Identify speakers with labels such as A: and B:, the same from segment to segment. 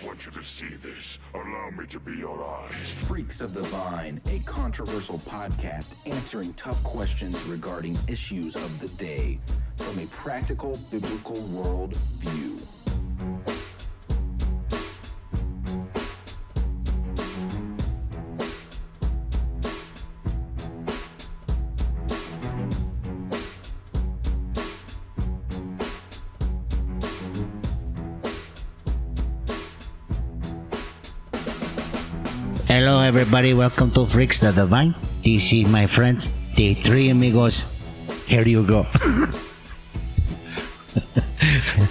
A: want you to see this. Allow me to be your eyes.
B: Freaks of the Vine, a controversial podcast answering tough questions regarding issues of the day from a practical biblical world view.
C: Hello everybody, welcome to Freaks of the Vine. This is my friends, the three amigos. Here you go.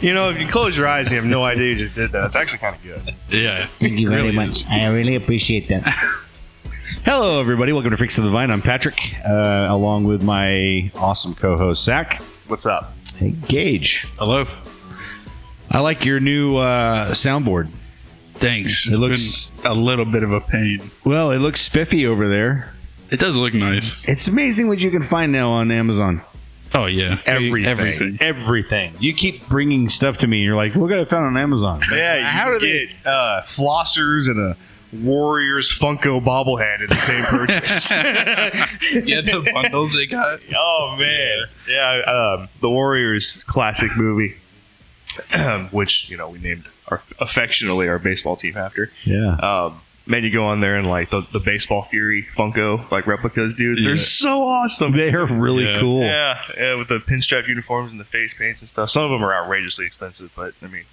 D: You know, if you close your eyes, you have no idea you just did that. It's actually kind of good.
E: Yeah.
C: Thank you very much. I really appreciate that.
F: Hello, everybody. Welcome to Freaks of the Vine. I'm Patrick, along with my awesome co-host, Zach.
D: What's up?
F: Hey, Gage.
E: Hello.
F: I like your new soundboard.
E: Thanks.
F: It looks
E: been a little bit of a pain.
F: Well, it looks spiffy over there.
E: It does look nice.
F: It's amazing what you can find now on Amazon.
E: Oh, yeah.
F: Everything. You keep bringing stuff to me. You're like, look what I found on Amazon.
D: Yeah, how do they get flossers and a Warriors Funko bobblehead in the same purchase?
E: Yeah, the bundles they got.
D: Oh, man. Yeah, the Warriors classic movie, which, you know, we named affectionately our baseball team after.
F: Yeah.
D: Man, you go on there and like the Baseball Fury Funko like replicas, dude. They're so awesome.
F: They're really cool.
D: Yeah, with the pinstripe uniforms and the face paints and stuff. Some of them are outrageously expensive, but I mean,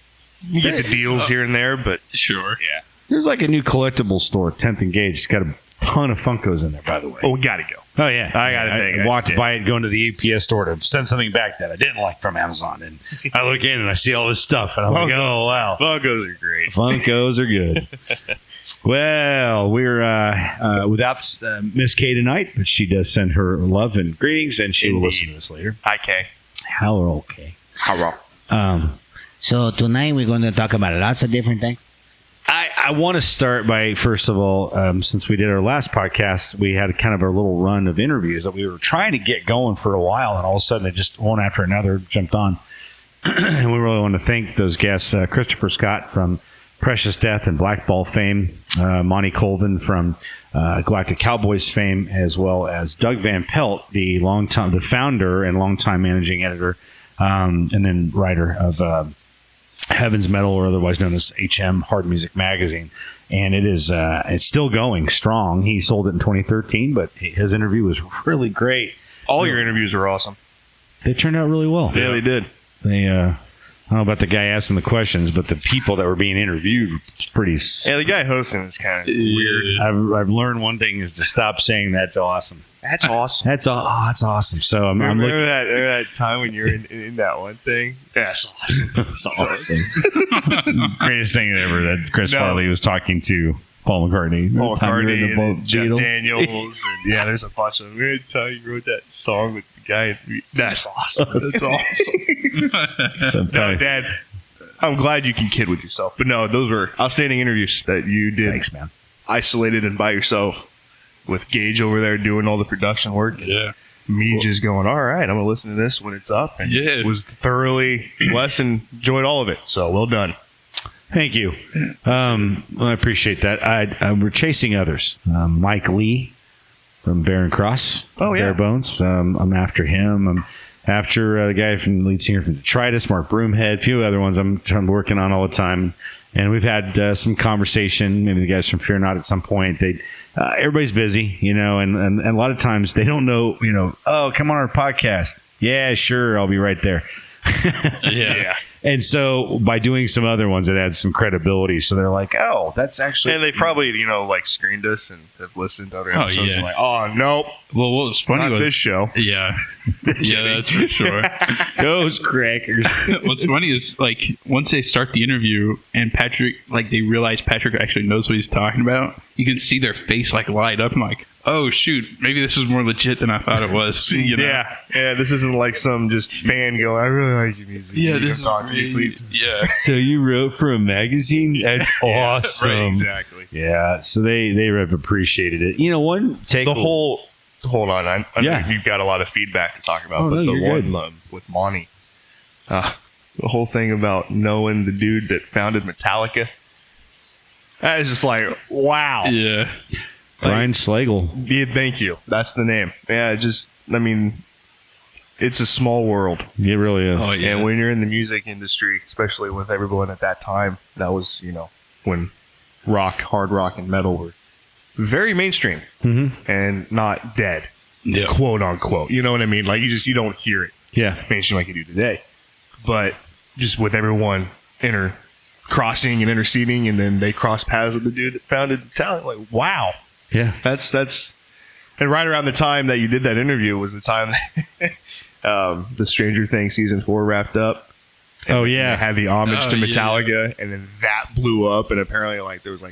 D: you get the deals here and there. But
E: Sure.
D: yeah.
F: There's like a new collectible store, 10th and Gage. It's got a ton of Funkos in there, by the way.
D: Oh, we gotta go.
F: Oh, yeah.
D: I
F: walked by it going to the UPS store to send something back that I didn't like from Amazon. And I look in and I see all this stuff. And I'm like, oh, wow.
D: Funkos are great.
F: Funkos are good. Well, we're without Miss Kay tonight, but she does send her love and greetings, and she will listen to us later.
D: Hi, Kay.
F: Hello, Kay.
D: Hello.
C: So tonight we're going to talk about lots of different things.
F: I want to start by, first of all, since we did our last podcast, we had kind of a little run of interviews that we were trying to get going for a while, and all of a sudden it just one after another jumped on. And we really want to thank those guests, Christopher Scott from Precious Death and Black Ball fame, Monty Colvin from Galactic Cowboys fame, as well as Doug Van Pelt, the founder and longtime managing editor, and then writer of Heaven's Metal, or otherwise known as HM Hard Music Magazine. And it is it's still going strong. He sold it in 2013, but his interview was really great.
D: All your interviews were awesome.
F: They turned out really well.
D: Yeah, they did.
F: They I don't know about the guy asking the questions, but the people that were being interviewed was pretty.
D: Yeah, the guy hosting is kind of weird.
F: I've learned one thing is to stop saying that's awesome.
D: That's awesome.
F: That's awesome. So I'm
D: remember that time when you're in that one thing? That's awesome.
F: That's awesome. Greatest thing ever that Chris Farley was talking to Paul McCartney.
D: Paul McCartney
F: the
D: and Jeff
F: Beatles.
D: Daniels. And yeah, there's a bunch of them. Remember the time you wrote that song with the guy? That's awesome. That's awesome. No, Dad, I'm glad you can kid with yourself. But no, those were outstanding interviews that you did.
F: Thanks, man.
D: Isolated and by yourself with Gage over there doing all the production work.
E: Yeah.
D: Me just going, all right, I'm going to listen to this when it's up. And
E: Yeah.
D: was thoroughly blessed and enjoyed all of it. So well done.
F: Thank you. Well, I appreciate that. We're chasing others. Mike Lee from Barren Cross.
D: Oh, yeah.
F: Bare Bones. I'm after him. I'm after the guy from lead singer from Detritus, Mark Broomhead, a few other ones I'm working on all the time. And we've had some conversation, maybe the guys from Fear Not at some point. Everybody's busy, you know, and a lot of times they don't know, you know, oh, come on our podcast. Yeah, sure, I'll be right there.
E: Yeah.
F: And so by doing some other ones, it adds some credibility. So they're like, oh, that's actually...
D: And they probably, you know, like screened us and have listened to other
E: Oh,
D: episodes.
E: yeah.
D: And like, oh, nope.
E: Well, what was funny
D: Not
E: was
D: this show.
E: Yeah. Yeah, that's for sure.
F: Those crackers.
E: What's funny is, like, once they start the interview and Patrick, like, they realize Patrick actually knows what he's talking about, you can see their face, like, light up. I'm like, oh, shoot, maybe this is more legit than I thought it was. You know?
D: Yeah, this isn't like some just fan going, I really like your music.
E: Yeah,
D: Can you
E: this
D: come
E: is
D: talk to me,
E: really,
D: please.
E: yeah.
F: So you wrote for a magazine? That's awesome.
D: Right, exactly.
F: Yeah, so they have appreciated it. You know, one take...
D: Hold on, I
F: Yeah.
D: think you've got a lot of feedback to talk about,
F: Oh,
D: but
F: no,
D: the
F: you're
D: one
F: good.
D: with Monty, the whole thing about knowing the dude that founded Metallica That is just like, wow.
E: Yeah.
F: Brian Slagle.
D: Yeah, thank you. That's the name. Yeah, it's a small world.
F: It really is.
E: Oh, yeah.
D: And when you're in the music industry, especially with everyone at that time, that was, when rock, hard rock, and metal were very mainstream and not dead,
E: Yeah.
D: quote unquote. You know what I mean? Like you don't hear it
F: Yeah.
D: mainstream like you do today. But just with everyone crossing and interceding, and then they cross paths with the dude that founded the talent. Like, wow.
F: Yeah.
D: That's and right around the time that you did that interview was the time that the Stranger Things season 4 wrapped up.
F: Oh,
D: They
F: yeah.
D: had the homage to
E: yeah.
D: Metallica, and then that blew up, and apparently there was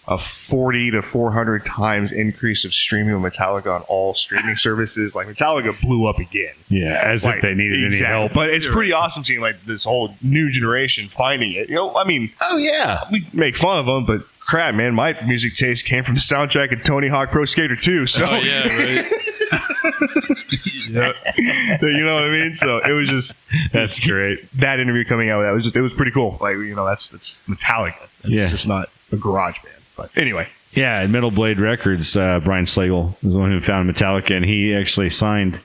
D: a 40 to 400 times increase of streaming of Metallica on all streaming services. Like, Metallica blew up again.
F: Yeah. As if they needed any help.
D: But it's pretty awesome seeing this whole new generation finding it.
F: Oh, yeah.
D: We make fun of them, but crap, man, my music taste came from the soundtrack of Tony Hawk Pro Skater 2. So,
E: Oh, yeah, right.
D: so you know what I mean? So it was just, that's great. That interview coming out, it was pretty cool. Like, that's Metallica. It's just not a garage band. But anyway.
F: Yeah, at Metal Blade Records, Brian Slagle was the one who founded Metallica, and he actually signed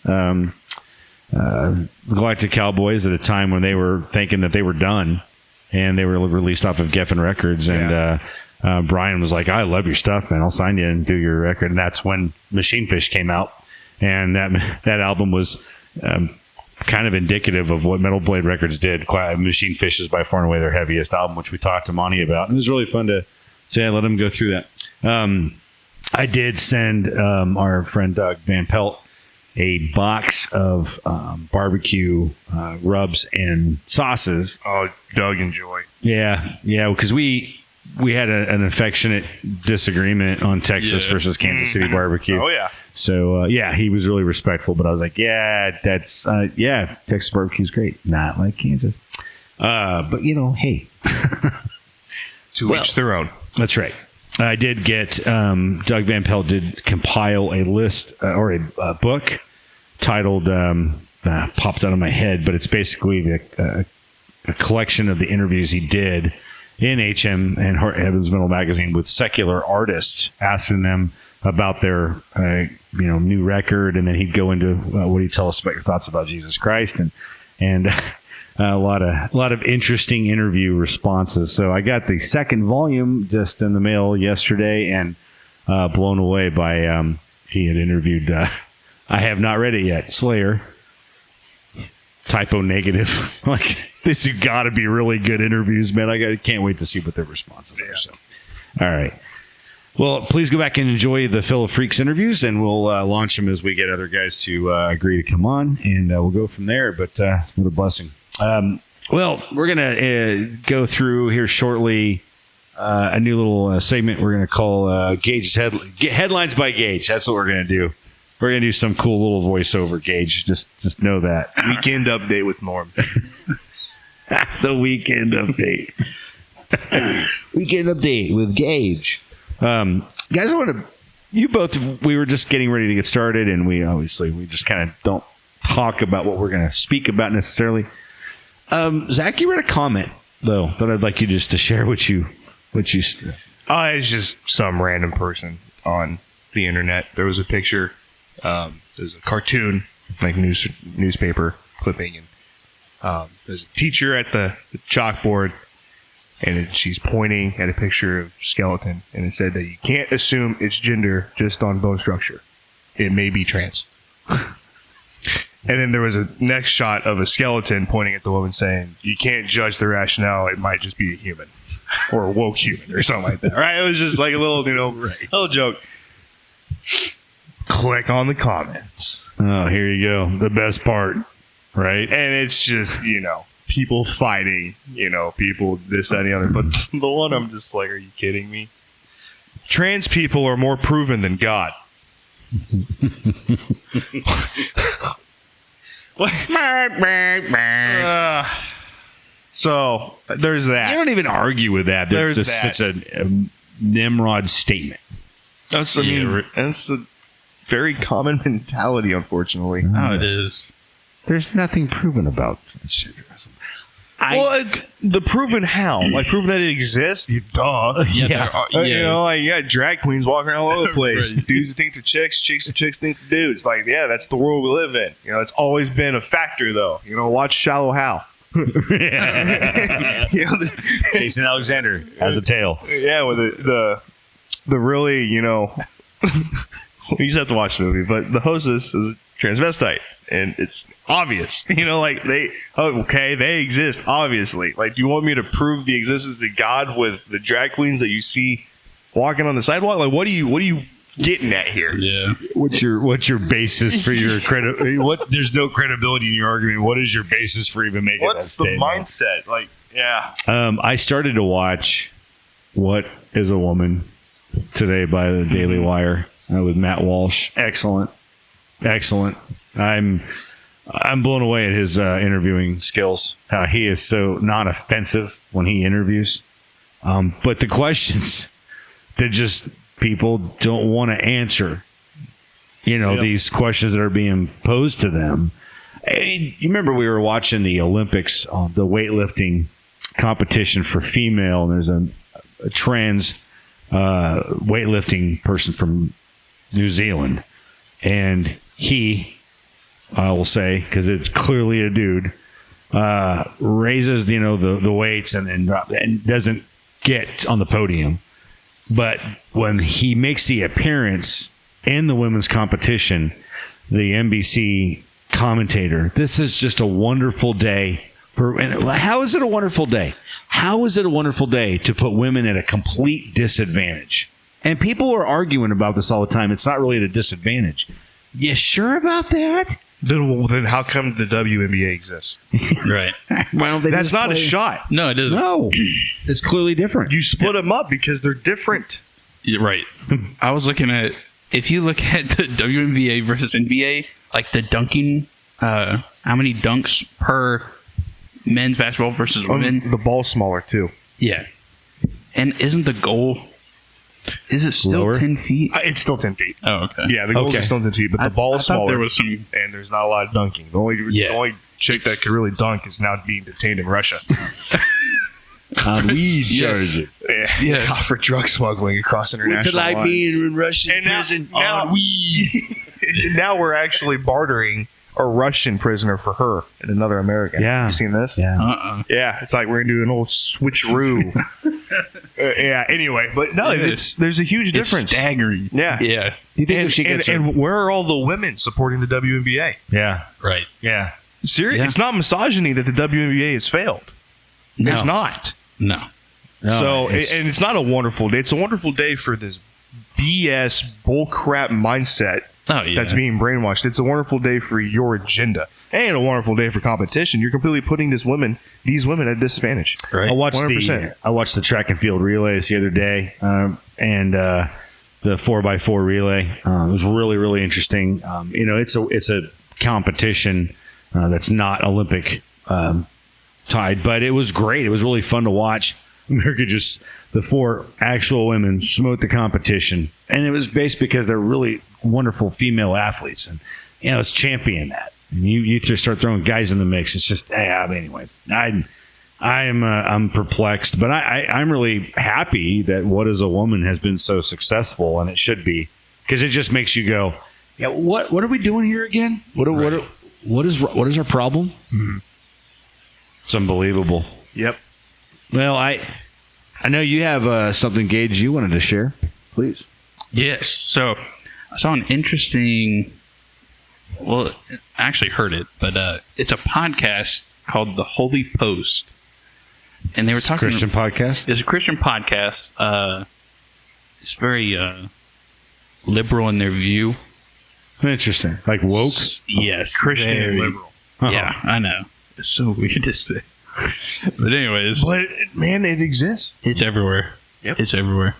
F: Galactic Cowboys at a time when they were thinking that they were done, and they were released off of Geffen Records, and Brian was like, I love your stuff, man. I'll sign you and do your record. And that's when Machine Fish came out, and that album was kind of indicative of what Metal Blade Records did. Machine Fish is by far and away their heaviest album, which we talked to Monty about. And it was really fun to let him go through that. I did send our friend Doug Van Pelt a box of barbecue rubs and sauces.
D: Oh, Doug, enjoy.
F: Yeah, because we had an affectionate disagreement on Texas versus Kansas City barbecue.
D: Oh, yeah.
F: So, he was really respectful, but I was like, Texas barbecue's great. Not like Kansas. But, hey.
D: To each their own.
F: That's right. I did get, Doug Van Pelt did compile a list or a book titled, popped out of my head, but it's basically a collection of the interviews he did in HM and Heaven's Metal Magazine with secular artists, asking them about their new record, and then he'd go into what do you tell us about your thoughts about Jesus Christ, and a lot of interesting interview responses. So I got the second volume just in the mail yesterday, and blown away by he had interviewed. I have not read it yet. Slayer. Typo negative. Like, this has got to be really good interviews, man. I can't wait to see what their responses are. So, all right. Well, please go back and enjoy the Phil of Freaks interviews, and we'll launch them as we get other guys to agree to come on, and we'll go from there. But what a blessing. Well, we're going to go through here shortly a new little segment we're going to call Gage's Headlines by Gage. That's what we're going to do. We're going to do some cool little voiceover, Gage. Just know that.
D: Weekend update with Norm.
F: The weekend update. Weekend update with Gage. Guys, we were just getting ready to get started, and we just kind of don't talk about what we're going to speak about necessarily. Zach, you read a comment, though, that I'd like you just to share what you
D: It's just some random person on the internet. There was a picture. There's a cartoon, like newspaper clipping, and there's a teacher at the chalkboard, and she's pointing at a picture of skeleton, and it said that you can't assume its gender just on bone structure. It may be trans. And then there was a next shot of a skeleton pointing at the woman saying, you can't judge the rationale, it might just be a human. Or a woke human, or something like that. Right? It was just like a little, little joke. Click on the comments.
F: Oh, here you go. The best part, right?
D: And it's just, people fighting, people this, that, and the other. But the one I'm just like, are you kidding me? Trans people are more proven than God. So there's that.
F: You don't even argue with that.
D: There's
F: just
D: that.
F: such a Nimrod statement.
D: That's a very common mentality, unfortunately.
E: Oh, it is.
F: There's nothing proven about transgenderism.
D: The proven how? Like, proven that it exists? You duh.
E: Yeah, there are,
D: You know, like, you got drag queens walking all over the place.
E: Right.
D: Dudes think they're chicks, chicks and chicks think they're dudes. Like, yeah, that's the world we live in. You know, it's always been a factor, though. You know, watch Shallow Hal. You know,
F: Jason Alexander has a tail.
D: yeah, with the really, you know, you just have to watch the movie. But the hostess is a transvestite, and it's obvious. You know, like they exist, obviously. Like, do you want me to prove the existence of God with the drag queens that you see walking on the sidewalk? Like, what are you getting at here?
E: Yeah.
F: What's your basis for your There's no credibility in your argument. What is your basis for even making that
D: What's the
F: statement?
D: mindset? Like, yeah.
F: I started to watch What is a Woman today by the Daily Wire with Matt Walsh. Excellent. I'm blown away at his interviewing skills. How he is so non-offensive when he interviews. But the questions that just people don't want to answer, you know, these questions that are being posed to them. You remember we were watching the Olympics, the weightlifting competition for female, and there's a trans weightlifting person from New Zealand, and he, I will say, because it's clearly a dude, raises the weights and doesn't get on the podium. But when he makes the appearance in the women's competition, the NBC commentator, this is just a wonderful day. How is it a wonderful day? How is it a wonderful day to put women at a complete disadvantage? And people are arguing about this all the time. It's not really at a disadvantage. You sure about that?
D: Then how come the WNBA exists?
E: Right.
F: Why don't they
D: That's
F: just
D: not
F: play?
D: a shot.
E: No, it isn't.
F: No, it's clearly different.
D: You split them up because they're different.
E: You're right. I was looking at, if you look at the WNBA versus NBA, like the dunking, how many dunks per men's basketball versus women?
D: The ball's smaller, too.
E: Yeah. And isn't the goal, is it still
F: Lower?
E: 10 feet?
D: It's still 10 feet.
E: Oh, okay.
D: Yeah, the goals are still 10 feet, but the ball is
E: I thought
D: smaller.
E: there was some.
D: And there's not a lot of dunking. The only chick that could really dunk is now being detained in Russia.
F: On weed charges.
E: Yeah.
D: For drug smuggling across international lines.
F: in Russian
D: And now we're actually bartering a Russian prisoner for her and another American.
F: Yeah.
D: You seen this?
F: Yeah.
D: Yeah, it's like we're gonna do an old switcheroo. Anyway, but no, there's a huge difference.
E: It's staggering.
D: Yeah.
E: Yeah.
F: Do you think if she gets
D: and where are all the women supporting the WNBA?
F: Yeah.
E: Right.
F: Yeah.
D: Seriously,
E: Yeah.
D: it's not misogyny that the WNBA has failed.
E: No.
D: It's not.
E: No.
D: And it's not a wonderful day. It's a wonderful day for this BS bullcrap mindset
E: Oh, yeah.
D: that's being brainwashed. It's a wonderful day for your agenda. And a wonderful day for competition. You're completely putting these women at a disadvantage.
E: Right.
F: I watched
D: 100%.
F: I watched the track and field relays the other day, and the 4x4 relay. It was really, really interesting. It's a competition that's not Olympic tied, but it was great. It was really fun to watch. America the four actual women smote the competition, and it was based because they're really wonderful female athletes, and it's champion that. And you start throwing guys in the mix. It's just anyway. I'm perplexed, but I'm really happy that What is a Woman has been so successful, and it should be, because it just makes you go, yeah. What are we doing here again? What is our problem? Mm-hmm. It's unbelievable.
D: Yep.
F: Well, I know you have something, Gage, you wanted to share. Please.
E: Yes. So I saw an interesting. Well, I actually heard it, but it's a podcast called The Holy Post, and they were talking.
F: Christian podcast.
E: It's a Christian podcast. It's very liberal in their view.
F: Interesting. Like woke.
E: Yes,
D: Christian and
E: very-
D: liberal.
E: Yeah, I know. It's so weird to say. But anyways,
D: But, man, it exists.
E: it's everywhere.
D: Yep.
E: It's everywhere.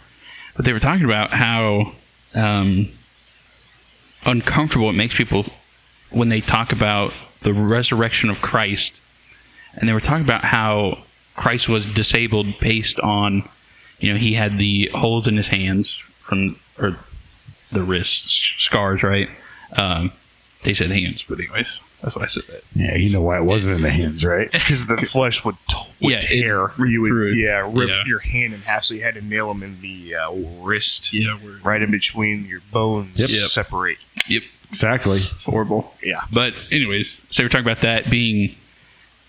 E: But they were talking about how uncomfortable it makes people when they talk about the resurrection of Christ. And they were talking about how Christ was disabled based on, he had the holes in his hands or the wrist scars, right? They said hands, but anyways. That's why I said that.
F: Yeah, you know why it wasn't in the hands, right?
D: Because the flesh would tear. You would,
E: True.
D: rip
E: Yeah.
D: your hand in half, so you had to nail them in the wrist,
E: Yeah,
D: right in between your bones,
E: Yep.
D: separate.
E: Yep.
F: Exactly.
E: It's horrible.
D: Yeah.
E: But anyways, so we're talking about that being,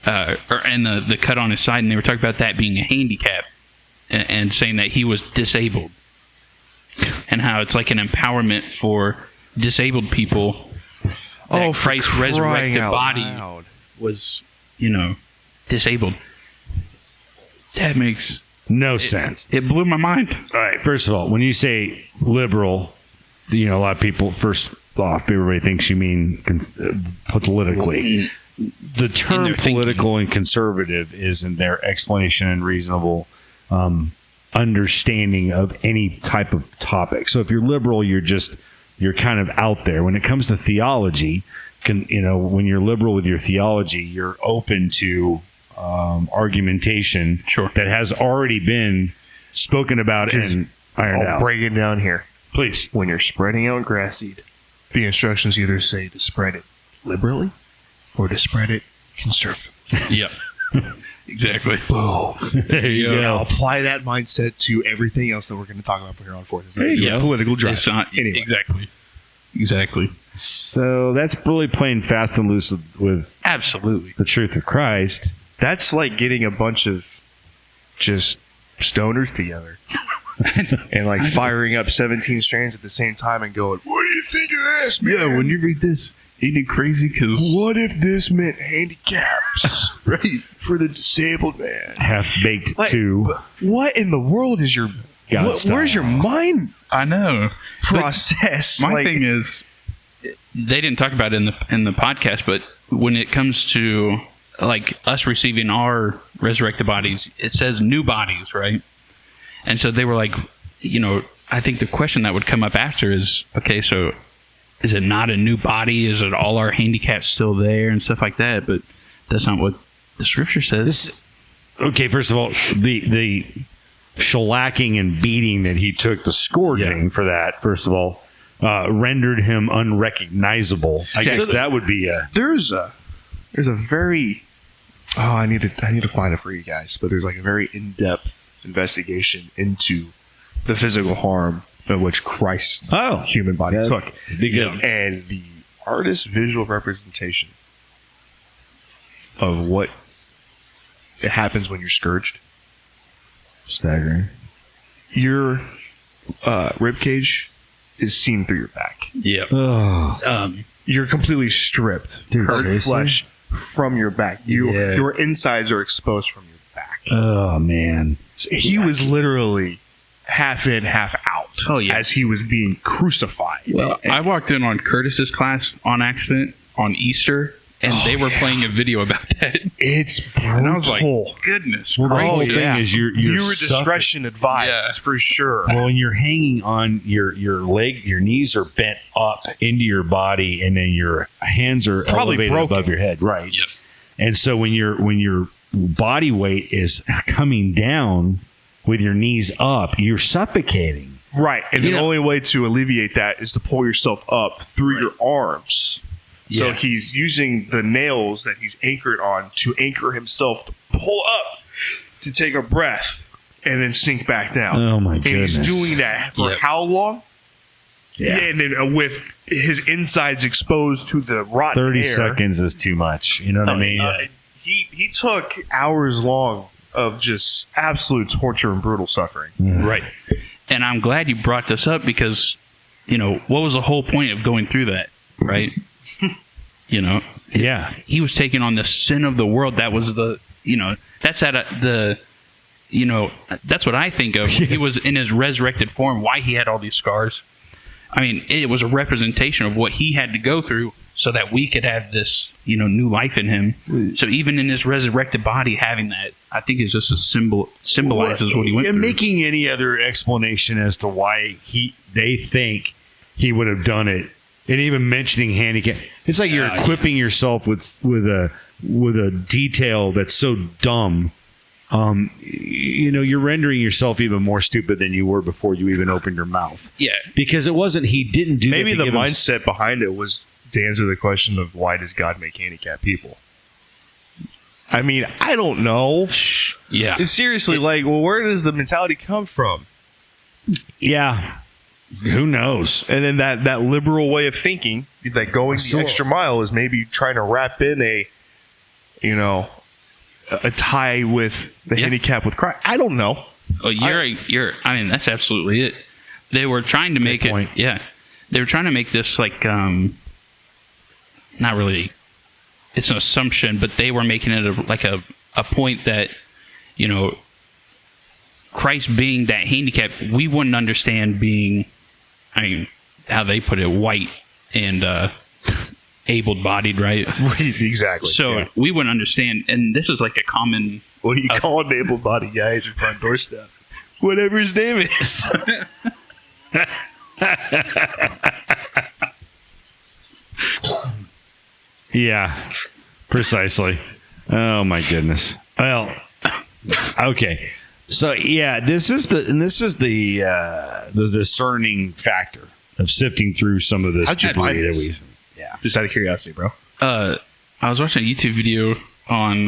E: and the cut on his side, and they were talking about that being a handicap, and saying that he was disabled, and how it's like an empowerment for disabled people. That Christ's resurrected body was, disabled. That makes
F: No sense.
E: it blew my mind.
F: All right. First of all, when you say liberal, a lot of people, first off, everybody thinks you mean politically. The term
E: their thinking.
F: political and conservative is in their explanation and reasonable understanding of any type of topic. So if you're liberal, you're kind of out there. When it comes to theology, when you're liberal with your theology, you're open to argumentation that has already been spoken about and ironed
D: I'll
F: out.
D: break it down here.
F: Please.
D: When you're spreading out grass seed, the instructions either say to spread it liberally or to spread it conservatively.
E: Yep. Exactly.
D: Boom.
F: There you go.
D: Now apply that mindset to everything else that we're going to talk about from here on forth.
E: Yeah.
D: Political drive.
E: It's not
D: Anyway.
E: Exactly.
F: So that's really playing fast and loose with
E: Absolutely.
F: the truth of Christ.
D: That's like getting a bunch of just stoners together and like firing up 17 strands at the same time and going, what do you think of this, man?
E: Yeah, when you read this, ain't it crazy? Because
D: What if this meant handicaps
E: right.
D: for the disabled man?
F: Half baked
D: Like,
F: too.
D: What in the world is your...
F: God style.
D: Where's your mind
E: I know.
D: process?
E: My
D: Like,
E: thing is, they didn't talk about it in the podcast, but when it comes to like us receiving our resurrected bodies, it says new bodies, right? And so they were like, I think the question that would come up after is, okay, so is it not a new body? Is it all our handicaps still there and stuff like that? But that's not what the scripture says.
F: Okay, first of all, the shellacking and beating that he took, the scourging for that, first of all, rendered him unrecognizable. I guess that would be a...
D: there's a very... Oh, I need to find it for you guys. But there's like a very in-depth investigation into the physical harm of which Christ's human body took.
F: Be good.
D: And the artist's visual representation of what it happens when you're scourged.
F: Staggering.
D: Your rib cage is seen through your back.
E: Yep.
F: Oh,
D: You're completely stripped,
F: Dude,
D: hurt
F: seriously?
D: flesh from your back. Your insides are exposed from your back.
F: oh man.
D: He was literally half in, half out.
E: Oh, yeah.
D: As he was being crucified.
E: Well, I walked in on Curtis's class on accident on Easter, and they were playing a video about that.
D: It's brutal.
E: And I was like, goodness.
F: Well, the
E: gracious.
F: whole thing is you're
D: Viewer discretion advised for sure.
F: Well, when you're hanging on your leg, your knees are bent up into your body, and then your hands are
D: Probably
F: elevated
D: broken.
F: above your head, right?
E: Yep.
F: And so when your body weight is coming down with your knees up, you're suffocating.
D: Right. And the only way to alleviate that is to pull yourself up through your arms. So
E: Yeah.
D: he's using the nails that he's anchored on to anchor himself to pull up, to take a breath, and then sink back down.
F: Oh my
D: and
F: goodness!
D: he's doing that for
E: Yep.
D: how long?
F: Yeah.
D: And then with his insides exposed to the rotten
F: 30
D: air.
F: seconds is too much. You know what I mean?
D: He took hours long of just absolute torture and brutal suffering.
E: Right. And I'm glad you brought this up because, what was the whole point of going through that, right?
F: Yeah.
E: He was taking on the sin of the world. That was that's that's what I think of when he was in his resurrected form, why he had all these scars. I mean, it was a representation of what he had to go through so that we could have this, new life in him. So even in his resurrected body, having that, I think is just a symbolizes what he went
F: And
E: through.
F: making any other explanation as to why they think he would have done it, and even mentioning handicap, it's like you're equipping yourself with a detail that's so dumb. You're rendering yourself even more stupid than you were before you even opened your mouth.
E: Yeah.
F: Because it wasn't, he didn't do
D: Maybe
F: that to
D: the
F: give
D: mindset behind it was to answer the question of why does God make handicapped people? I mean, I don't know.
E: Yeah.
D: It's seriously, like, well, where does the mentality come from?
F: Yeah. Who knows?
D: And then that liberal way of thinking, that going the extra mile is maybe trying to wrap in a tie with the handicap with Christ. I don't know.
E: Oh, I mean, that's absolutely it. They were trying to make it. Yeah. They were trying to make this like, not really, it's an assumption, but they were making it a point that, Christ being that handicap, we wouldn't understand being, I mean, how they put it, white and able-bodied, right?
D: Exactly.
E: So we wouldn't understand, and this is like a common...
D: What do you call an able-bodied guy at your front doorstep? Whatever his name is.
F: Yeah, precisely. Oh my goodness. Well, okay. So yeah, this is the discerning factor of sifting through some of this
D: How'd you find
F: debris that
D: this?
F: we. Yeah,
D: Just out of curiosity, bro.
E: I was watching a YouTube video on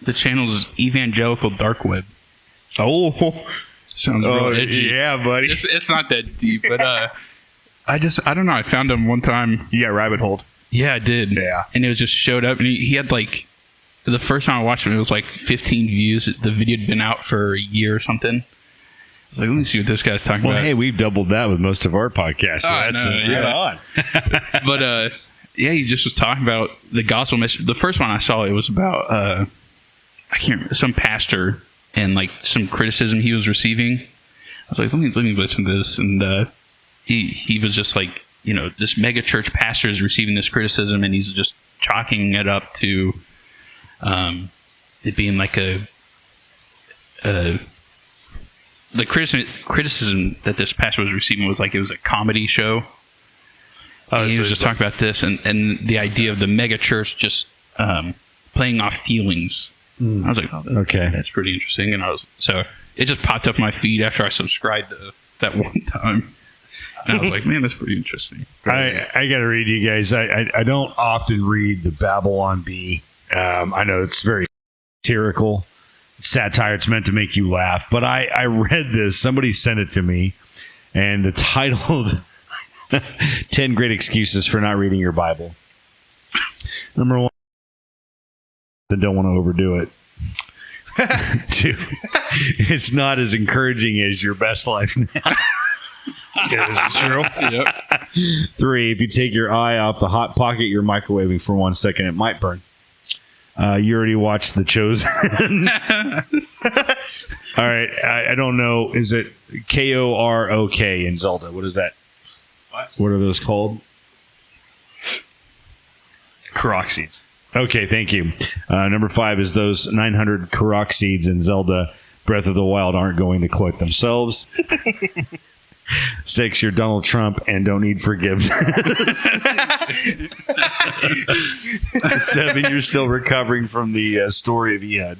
E: the channel's Evangelical Dark Web.
D: Oh,
E: Sounds real edgy.
D: yeah, buddy.
E: It's not that deep, but I don't know. I found him one time.
D: You got rabbit holed.
E: Yeah, I did.
D: Yeah.
E: And it was just showed up, and he had like, the first time I watched him, it was like 15 views. The video had been out for a year or something. I was like, let me see what this guy's talking
F: well,
E: about.
F: hey, we've doubled that with most of our podcasts. So that's right on.
E: But yeah, he just was talking about the gospel message. The first one I saw, it was about I can't remember, some pastor and like some criticism he was receiving. I was like, let me listen to this, and he was just like, this mega church pastor is receiving this criticism, and he's just chalking it up to it being like the criticism that this pastor was receiving was like it was a comedy show. And he was just talking about this and the idea of the mega church just playing off feelings. I was like, oh,
F: Okay.
E: that's pretty interesting. And so it just popped up my feed after I subscribed to that one time. And I was like, man, that's pretty interesting.
F: I got to read you guys. I don't often read the Babylon Bee. I know it's very satirical. Satire. It's meant to make you laugh. But I read this. Somebody sent it to me. And it's titled 10 Great Excuses for Not Reading Your Bible. Number 1, they don't want to overdo it. 2, it's not as encouraging as your best life now.
D: Yeah, this is true.
E: Yep.
F: 3, if you take your eye off the hot pocket you're microwaving for 1 second, it might burn. You already watched The Chosen. All right, I don't know. Is it KOROK in Zelda? What is that? What are those called?
D: Korok seeds.
F: Okay, thank you. Number 5 is those 900 Korok seeds in Zelda Breath of the Wild aren't going to collect themselves. 6, you're Donald Trump and don't need forgiveness. 7, you're still recovering from the story of Ehud,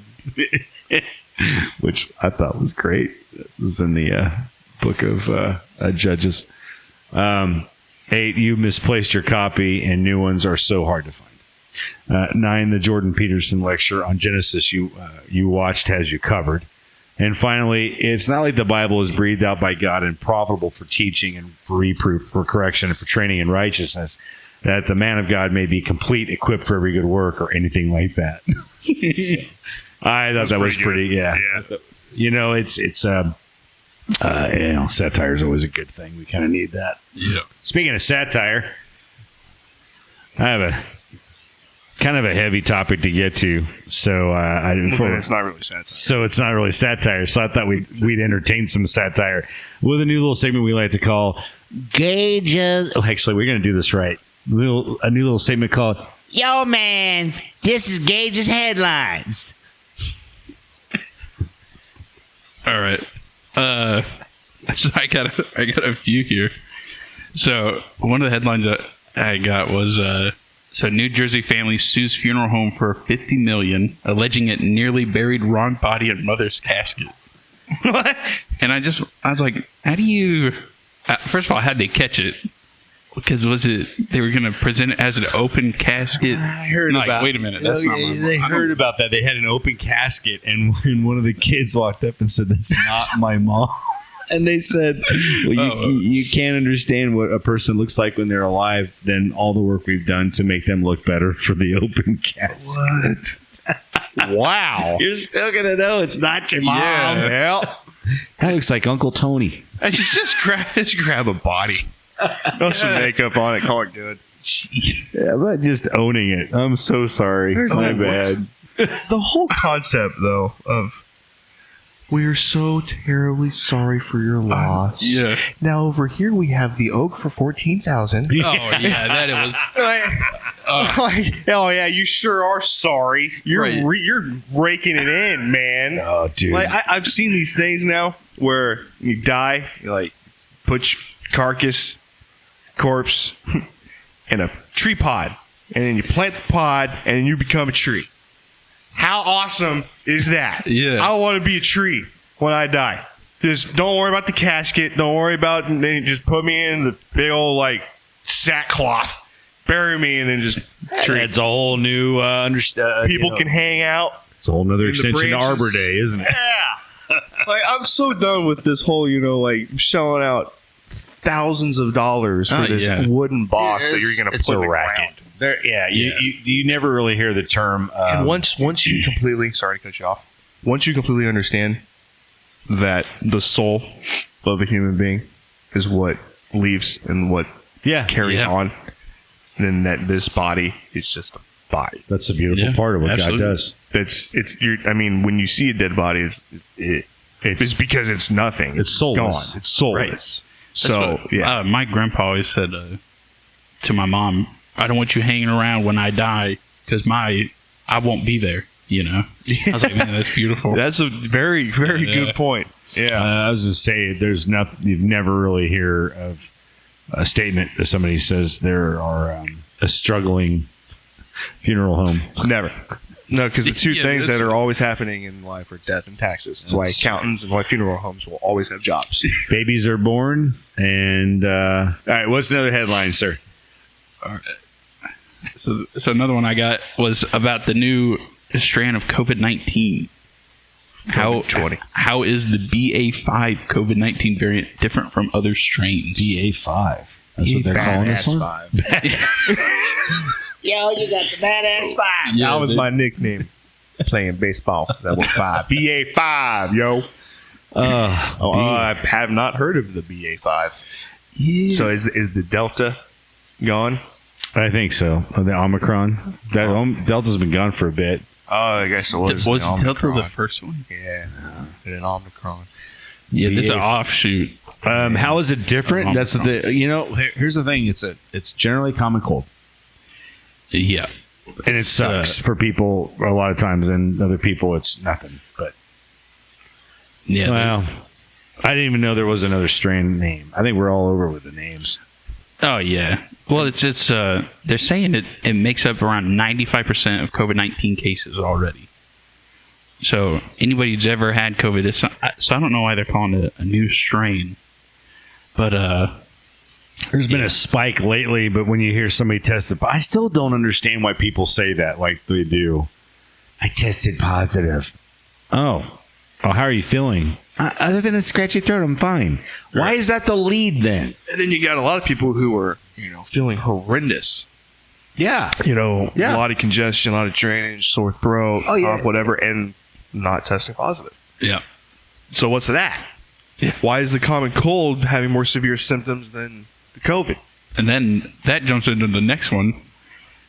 F: which I thought was great. It was in the book of Judges. 8, you misplaced your copy and new ones are so hard to find. 9, the Jordan Peterson lecture on Genesis you watched has you covered. And finally, it's not like the Bible is breathed out by God and profitable for teaching and for reproof, for correction, and for training in righteousness, that the man of God may be complete, equipped for every good work, or anything like that. I thought that was pretty, yeah. It's satire is always a good thing. We kind of need that.
E: Yeah.
F: Speaking of satire, I have a kind of a heavy topic to get to, so
D: It's not really satire.
F: So it's not really satire. So I thought we'd entertain some satire with a new little segment we like to call Gauges. Oh, actually, we're going to do this right. A new little segment called Yo, man, this is Gage's Headlines.
E: All right. So I got a few here. So one of the headlines that I got was so New Jersey family sues funeral home for $50 million, alleging it nearly buried wrong body in mother's casket. What? And I was like, how do you? First of all, how'd they catch it? because they were going to present it as an open casket.
F: I heard about.
E: Wait a minute, that's not my
F: They
E: mom.
F: heard about that. They had an open casket, and when one of the kids walked up and said, "That's not my mom," and they said, "Well, you can't understand what a person looks like when they're alive. Then all the work we've done to make them look better for the open casket."
D: Wow.
F: You're still gonna know it's not your mom.
D: Yeah.
F: That looks like Uncle Tony.
D: Just grab a body. Throw some makeup on it. Call it good.
F: Yeah, but just owning it. I'm so sorry. My bad.
D: The whole concept, though, of we're so terribly sorry for your loss.
E: Yeah.
D: Now over here we have the oak for 14,000.
E: Oh yeah, that it was.
D: Oh yeah, you sure are sorry. You're
E: Right.
D: You're raking it in, man.
F: Oh, dude.
D: Like I've seen these things now where you die, you like put your corpse in a tree pod, and then you plant the pod, and then you become a tree. How awesome is that?
E: Yeah.
D: I want to be a tree when I die. Just don't worry about the casket. Don't worry about. Just put me in the big old like sackcloth, bury me, and then just tree.
F: It's a whole new
D: People can hang out.
F: It's a whole nother
D: the
F: extension to
D: branches.
F: Arbor Day, isn't it?
D: Yeah. Like I'm so done with this whole, like shelling out thousands of dollars for this wooden box that you're going to put in the ground.
F: You never really hear the term.
D: And once you completely, sorry to cut you off, once you completely understand that the soul of a human being is what leaves and what carries on, then that this body is just a body.
F: That's the beautiful part of what
E: absolutely.
F: God does.
D: When you see a dead body, it's because it's nothing.
F: It's soulless.
D: Gone. It's soulless. So
E: What, my grandpa always said to my mom, "I don't want you hanging around when I die because I won't be there." I was like, "Man, that's beautiful."
D: That's a very, very good point. Yeah,
F: I was going to say, there's nothing you've never really hear of a statement that somebody says there are a struggling funeral home.
D: never. No, because the two
E: Yeah,
D: things that
E: that's-
D: are always happening in life are death and taxes. That's why accountants and why funeral homes will always have jobs.
F: Babies are born, and all right. What's another headline, sir?
E: So another one I got was about the new strand of COVID-19. How is the BA.5 COVID-19 variant different from other strains?
F: BA.5. That's what they're calling this one?
C: Yo, you got the badass five.
E: Yeah,
D: That was
E: dude.
D: my nickname playing baseball. That was 5. BA5, yo. I have not heard of the BA5.
E: Yeah.
D: So is the Delta gone?
F: I think so. The Omicron. Delta's been gone for a bit.
D: Oh, I guess it was.
E: Was
D: the
E: Delta
D: Omicron.
E: the first one?
D: Yeah, an Omicron.
E: Yeah, this is an
F: BA.
E: offshoot.
F: How is it different? That's here's the thing. It's generally common cold.
E: Yeah.
F: And it sucks for people a lot of times, and other people it's nothing. But
E: Yeah.
F: well, I didn't even know there was another strain name. I think we're all over with the names.
E: Oh yeah. Well, it's they're saying it makes up around 95% of COVID-19 cases already. So anybody who's ever had COVID, so I don't know why they're calling it a new strain. But
F: There's been a spike lately, but when you hear somebody tested, I still don't understand why people say that like they do. I tested positive. Oh, how are you feeling? Other than a scratchy throat, I'm fine. Why is that the lead then?
D: And then you got a lot of people who are, feeling horrendous.
F: Yeah.
D: A lot of congestion, a lot of drainage, sore throat, cough, whatever, and not testing positive.
E: yeah.
D: So what's that?
E: Yeah.
D: Why is the common cold having more severe symptoms than the COVID?
E: And then that jumps into the next one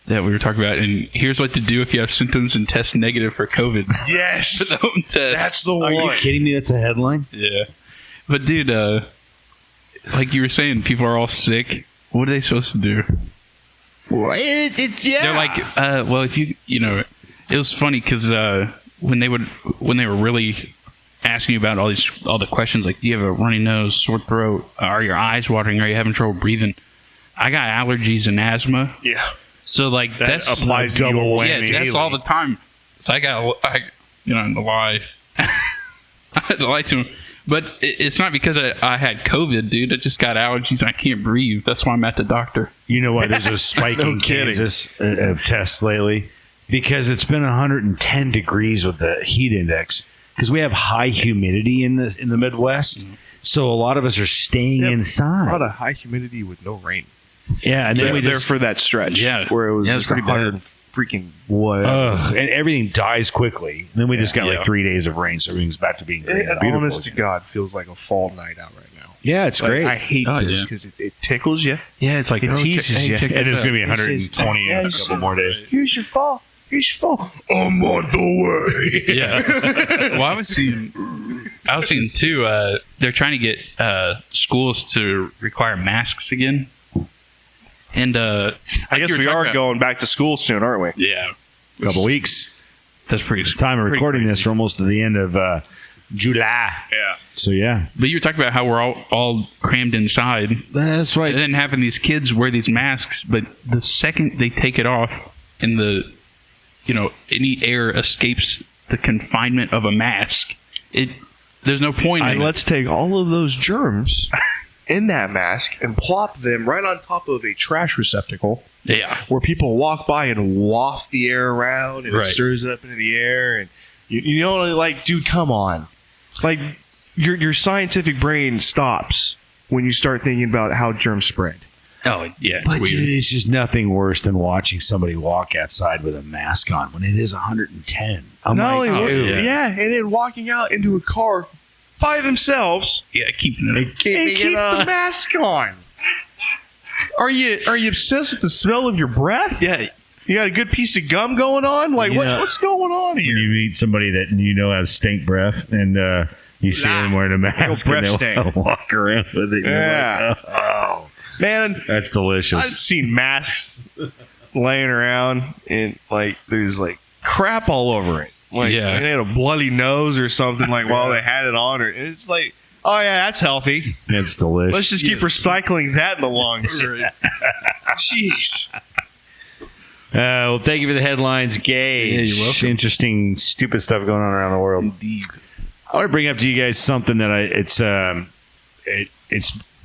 E: that we were talking about. And here's what to do if you have symptoms and test negative for COVID.
D: Yes,
E: Don't test.
D: that's the
F: Are
D: one.
F: you kidding me? That's a headline?
E: Yeah. But dude, like you were saying, people are all sick. What are they supposed to do? They're like, well, if it was funny because when they were really asking you about all the questions, like, do you have a runny nose, sore throat, are your eyes watering, are you having trouble breathing? I got allergies and asthma,
D: Yeah,
E: so like
D: that
E: that's
D: applies to
F: double
D: you.
F: whammy.
E: yeah, that's all the time. So I got to lie. I had to lie to him. But it's not because I had COVID, dude. I just got allergies and I can't breathe. That's why I'm at the doctor.
F: You know why there's a spike in Kansas of tests lately? Because it's been 110 degrees with the heat index. Because we have high humidity in the Midwest, so a lot of us are staying inside.
D: A lot of high humidity with no rain.
F: Yeah, and then we
D: there
F: just
D: for that stretch.
E: Yeah.
D: Where it was
E: Yeah,
D: just
E: it's pretty
D: 100 freaking what?
F: and everything dies quickly. And then we just got like 3 days of rain, so everything's back to being green.
D: It honest to God feels like a fall night out right now.
F: Yeah, it's great.
D: I hate this because it tickles you.
E: Yeah, it's like
D: It teases you.
F: And it's going to be 120 in a couple more days.
D: Here's your fall. I'm on the way.
E: Yeah. Well, I was seeing too. They're trying to get schools to require masks again. And
D: I guess we are going back to school soon, aren't we?
E: Yeah,
F: A couple weeks.
E: that's pretty.
F: Time of recording this, we're almost to the end of July.
D: Yeah.
F: So, yeah.
E: But you were talking about how we're all crammed inside,
F: That's right.
E: and then having these kids wear these masks. But the second they take it off, and any air escapes the confinement of a mask, there's no point.
D: And
E: in
D: let's take all of those germs in that mask and plop them right on top of a trash receptacle
E: Yeah.
D: where people walk by and waft the air around and
E: Right.
D: it stirs it up into the air. And you know, like, dude, come on. Like, your scientific brain stops when you start thinking about how germs spread.
E: Oh, yeah.
F: But
E: weird.
F: dude, it's just nothing worse than watching somebody walk outside with a mask on when it is 110. I'm
D: Not
F: like,
D: only
F: dude,
E: yeah.
D: and then walking out into a car by themselves
E: Yeah, keeping it.
D: and keep the mask on. Are you obsessed with the smell of your breath?
E: Yeah.
D: You got a good piece of gum going on? Like,
F: Yeah.
D: what's going on
F: when
D: here?
F: you meet somebody that you know has stink breath and you see them wearing a mask
D: breath
F: and
D: stink.
F: they walk around with it.
D: Yeah.
F: You're like, oh,
D: Man,
F: that's
D: I've
F: delicious.
D: seen masks laying around and, like, there's, like, crap all over it. Like,
E: Yeah.
D: they had a bloody nose or something, like, while they had it on. Or it's like, oh, yeah, that's healthy.
F: That's delicious.
D: Let's just keep recycling that in the lungs. Jeez.
F: Well, thank you for the headlines, Gage.
E: Yeah, you're welcome.
F: Interesting, stupid stuff going on around the world.
E: Indeed.
F: I want to bring up to you guys something that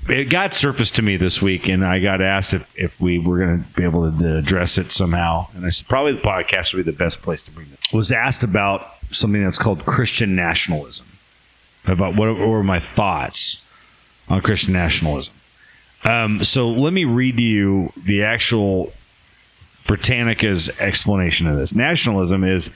F: it got surfaced to me this week, and I got asked if we were going to be able to address it somehow. And I said probably the podcast would be the best place to bring it. Was asked about something that's called Christian nationalism. About what were my thoughts on Christian nationalism. So let me read to you the actual Britannica's explanation of this. Nationalism is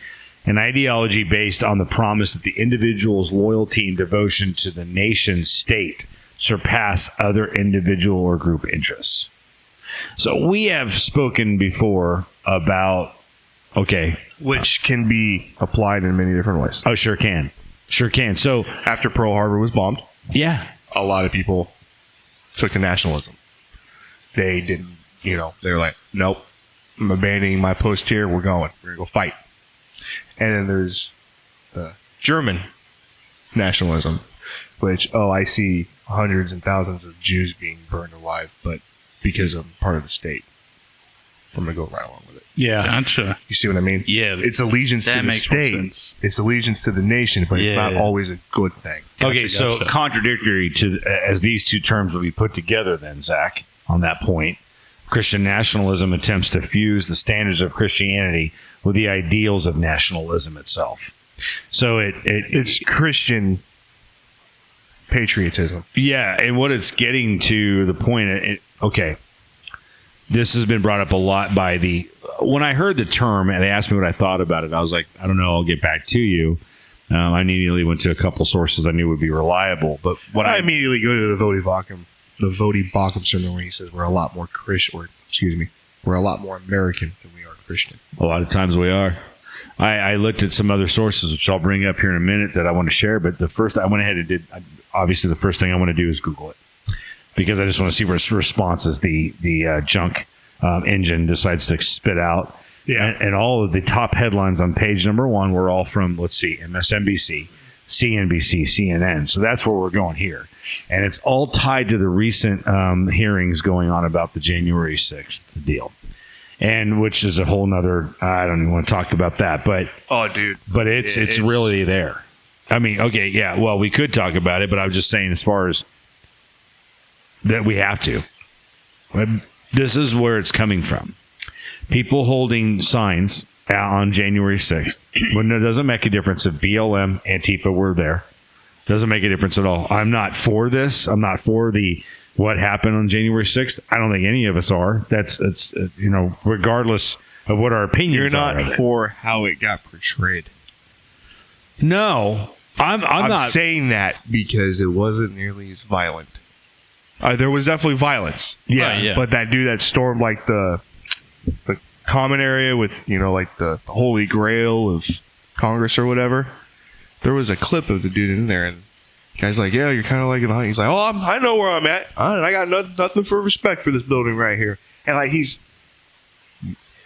F: an ideology based on the promise that the individual's loyalty and devotion to the nation state surpass other individual or group interests. So we have spoken before about,
D: Which can be applied in many different ways.
F: oh, sure can. So,
D: After Pearl Harbor was bombed,
F: yeah,
D: a lot of people took to nationalism. They didn't, they're like, nope, I'm abandoning my post here. We're going to go fight. And then there's the German nationalism, which, I see hundreds and thousands of Jews being burned alive, but because I'm part of the state, I'm going to go right along with it.
F: yeah.
E: Gotcha.
D: You see what I mean?
E: Yeah.
D: It's allegiance
E: That
D: to the
E: makes more
D: state.
E: sense.
D: It's allegiance to the nation, but it's
E: Yeah.
D: not always a good thing.
F: Okay, so
E: gotcha.
F: contradictory to as these two terms will be put together, then Zach, on that point, Christian nationalism attempts to fuse the standards of Christianity with the ideals of nationalism itself. So
D: It's Christian patriotism.
F: yeah, and what it's getting to the point. This has been brought up a lot by when I heard the term and they asked me what I thought about it, I was like, I don't know, I'll get back to you. I immediately went to a couple sources I knew would be reliable, but what
D: I immediately go to the Vodi Bakum sermon where he says we're a lot more we're a lot more American than we are Christian.
F: a lot of times we are. I looked at some other sources, which I'll bring up here in a minute that I want to share. But the first I went ahead and did, obviously the first thing I want to do is Google it because I just want to see what responses the junk engine decides to spit out.
D: Yeah.
F: And all of the top headlines on page number 1 were all from, let's see, MSNBC, CNBC, CNN. So that's where we're going here. And it's all tied to the recent hearings going on about the January 6th deal. And which is a whole nother, I don't even want to talk about that, but
D: Oh, dude.
F: it's really there. I mean, okay, yeah, well, we could talk about it, but I was just saying as far as that we have to. This is where it's coming from. People holding signs out on January 6th, when it doesn't make a difference if BLM, Antifa were there. Doesn't make a difference at all. I'm not for this. I'm not for what happened on January 6th. I don't think any of us are. It's regardless of what our opinions are.
D: You're not for how it got portrayed.
F: No, I'm not
D: saying that because it wasn't nearly as violent. There was definitely violence.
F: Yeah.
D: But that dude that stormed like the common area with, like the Holy Grail of Congress or whatever. There was a clip of the dude in there, and the guy's like, "Yeah, you're kind of like," he's like, "Oh, I know where I'm at. I got nothing for respect for this building right here." And like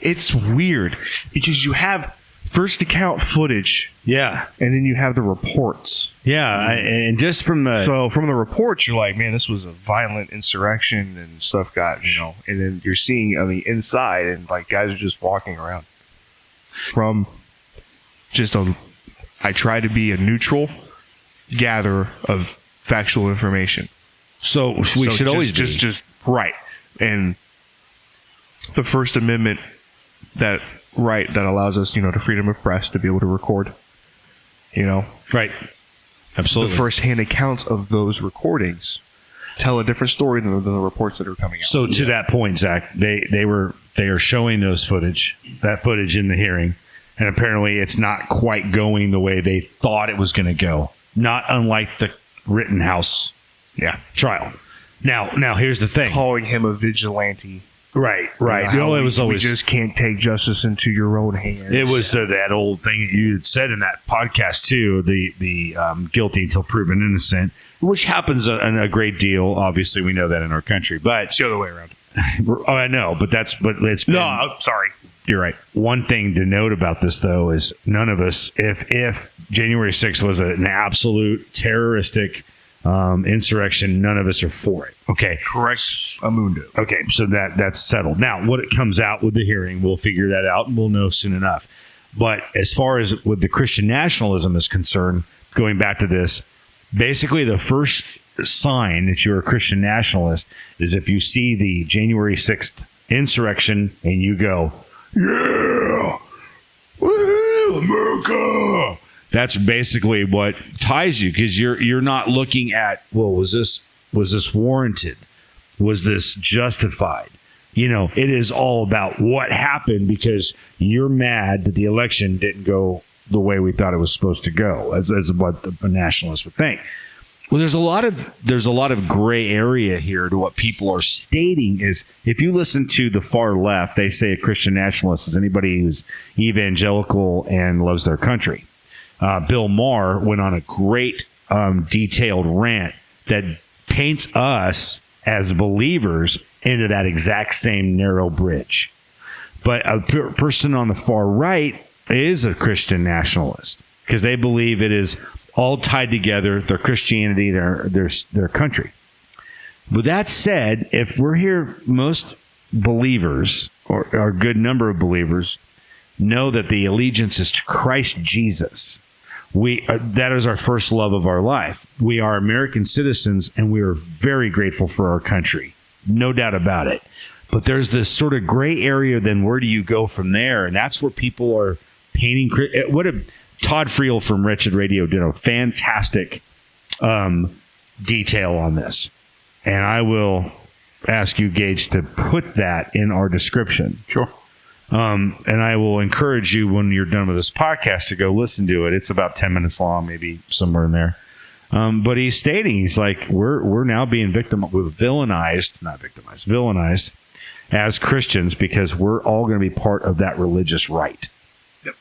D: it's weird because you have first account footage,
F: yeah,
D: and then you have the reports,
F: yeah, and just from the
D: from the reports, you're like, man, this was a violent insurrection and stuff got, and then you're seeing on the inside, and like guys are just walking around from just I try to be a neutral gatherer of factual information.
F: So we should always be.
D: Just right. And the First Amendment, that allows us, the freedom of press to be able to record,
F: Right. Absolutely.
D: The first-hand accounts of those recordings tell a different story than the reports that are coming out.
F: So to that point, Zach, they are showing that footage in the hearing. And apparently it's not quite going the way they thought it was going to go. Not unlike the Rittenhouse trial. Now here's the thing.
D: Calling him a vigilante.
F: Right.
D: It was always, we just can't take justice into your own hands.
F: It was that old thing that you had said in that podcast too, the guilty until proven innocent, which happens a great deal. Obviously, we know that in our country, but
D: it's the other way around.
F: I know, but it's been,
D: no. I'm sorry.
F: You're right. One thing to note about this, though, is none of us, if January 6th was an absolute terroristic insurrection, none of us are for it. Okay.
D: Correct. Amundo.
F: Okay, so that's settled. Now, what it comes out with the hearing, we'll figure that out, and we'll know soon enough. But as far as with the Christian nationalism is concerned, going back to this, basically the first sign that you're a Christian nationalist is if you see the January 6th insurrection and you go, "Yeah, woo, America." That's basically what ties you, because you're not looking at, well, was this warranted? Was this justified? It is all about what happened because you're mad that the election didn't go the way we thought it was supposed to go, as what the nationalists would think. Well, there's a lot of gray area here to what people are stating. Is if you listen to the far left, they say a Christian nationalist is anybody who's evangelical and loves their country. Bill Maher went on a great detailed rant that paints us as believers into that exact same narrow bridge. But a person on the far right is a Christian nationalist because they believe it is all tied together, their Christianity, their country. With that said, if we're here, most believers, or a good number of believers, know that the allegiance is to Christ Jesus. That is our first love of our life. We are American citizens, and we are very grateful for our country. No doubt about it. But there's this sort of gray area, then where do you go from there? And that's where people are painting. Todd Friel from Wretched Radio did a fantastic detail on this. And I will ask you, Gage, to put that in our description.
E: Sure.
F: And I will encourage you when you're done with this podcast to go listen to it. It's about 10 minutes long, maybe somewhere in there. But he's stating, he's like, we're now being villainized as Christians because we're all going to be part of that religious right.
D: Yep.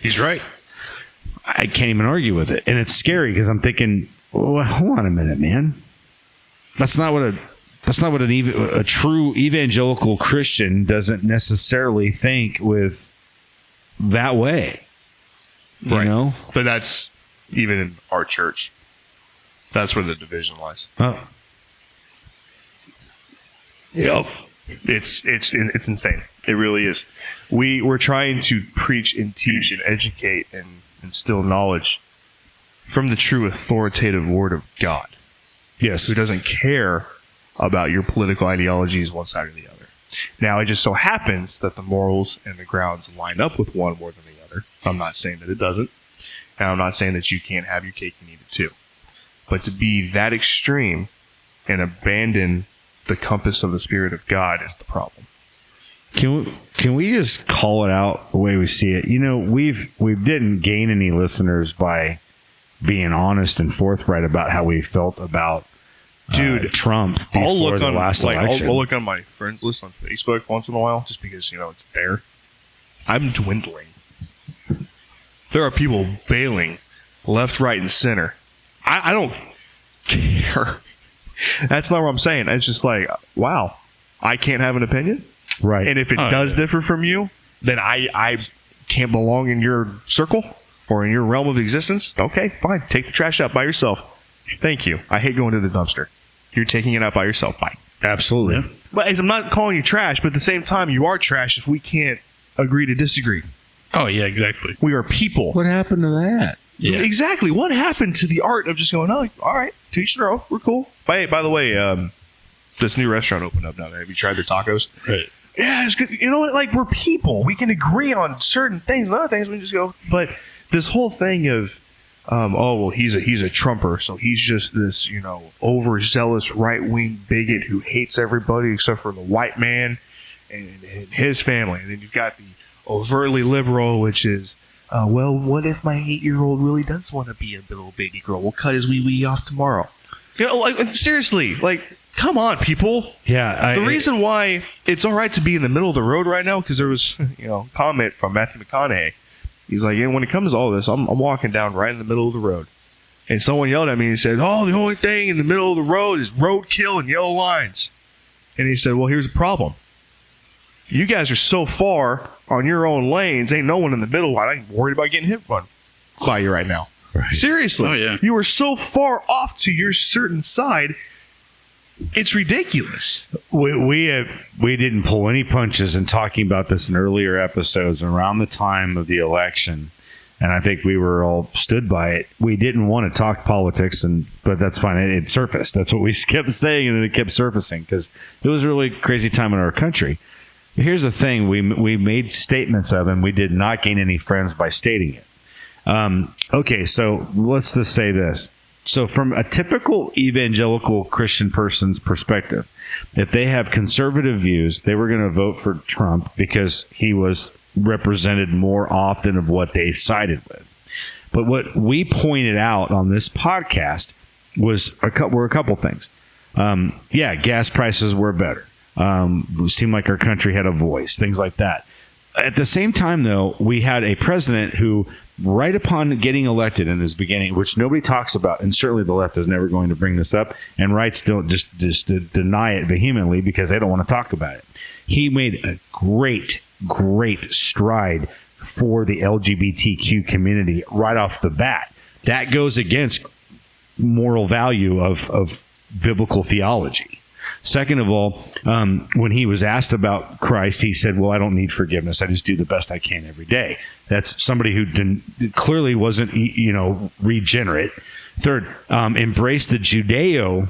D: He's right.
F: I can't even argue with it. And it's scary because I'm thinking, well, hold on a minute, man. That's not what a true evangelical Christian doesn't necessarily think with that way. You know?
D: But that's even in our church. That's where the division lies.
F: Oh.
D: Yep. It's insane. It really is. We're trying to preach and teach and educate and instill knowledge from the true authoritative word of God.
F: Yes.
D: Who doesn't care about your political ideologies one side or the other. Now, it just so happens that the morals and the grounds line up with one more than the other. I'm not saying that it doesn't. And I'm not saying that you can't have your cake and eat it too. But to be that extreme and abandon the compass of the Spirit of God is the problem.
F: Can we just call it out the way we see it? You know, we didn't gain any listeners by being honest and forthright about how we felt about Trump before the last election.
D: I'll look on my friends list on Facebook once in a while, just because, you know, it's there. I'm dwindling. There are people bailing left, right, and center. I don't care. That's not what I'm saying. It's just like, wow, I can't have an opinion?
F: Right.
D: And if it does differ from you, then I can't belong in your circle or in your realm of existence. Okay, fine. Take the trash out by yourself. Thank you. I hate going to the dumpster. You're taking it out by yourself. Bye.
F: Absolutely.
D: Yeah. But I'm not calling you trash, but at the same time, you are trash if we can't agree to disagree.
E: Oh, yeah, exactly.
D: We are people.
F: What happened to that?
E: Yeah.
D: Exactly. What happened to the art of just going, oh, all right, to each their own. We're cool. By the way, this new restaurant opened up down there. Have you tried their tacos?
E: Right.
D: Yeah, it's good. You know what? Like, we're people. We can agree on certain things and other things. We just go. But this whole thing of, he's a Trumper, so he's just this, you know, overzealous right-wing bigot who hates everybody except for the white man and his family. And then you've got the overtly liberal, which is, what if my 8-year-old really does want to be a little baby girl? We'll cut his wee-wee off tomorrow. You know, like, seriously, like, come on, people.
F: Yeah.
D: The reason why it's all right to be in the middle of the road right now, because there was, you know, a comment from Matthew McConaughey. He's like, when it comes to all this, I'm walking down right in the middle of the road. And someone yelled at me and said, the only thing in the middle of the road is roadkill and yellow lines. And he said, well, here's the problem. You guys are so far on your own lanes, ain't no one in the middle. I ain't worried about getting hit by you right now. Right. Seriously.
E: Oh, yeah.
D: You are so far off to your certain side, it's ridiculous.
F: We didn't pull any punches in talking about this in earlier episodes around the time of the election, and I think we were all stood by it. We didn't want to talk politics, but that's fine. It surfaced. That's what we kept saying, and then it kept surfacing because it was a really crazy time in our country. Here's the thing: we made statements of, and we did not gain any friends by stating it. Okay, so let's just say this. So from a typical evangelical Christian person's perspective, if they have conservative views, they were going to vote for Trump because he was represented more often of what they sided with. But what we pointed out on this podcast were a couple things. Gas prices were better. It seemed like our country had a voice, things like that. At the same time, though, we had a president who, right upon getting elected in his beginning, which nobody talks about, and certainly the left is never going to bring this up, and rights don't just deny it vehemently because they don't want to talk about it. He made a great stride for the LGBTQ community right off the bat. That goes against moral value of biblical theology. Second of all, when he was asked about Christ, he said, well, I don't need forgiveness. I just do the best I can every day. That's somebody who clearly wasn't, regenerate. Third, embraced the Judeo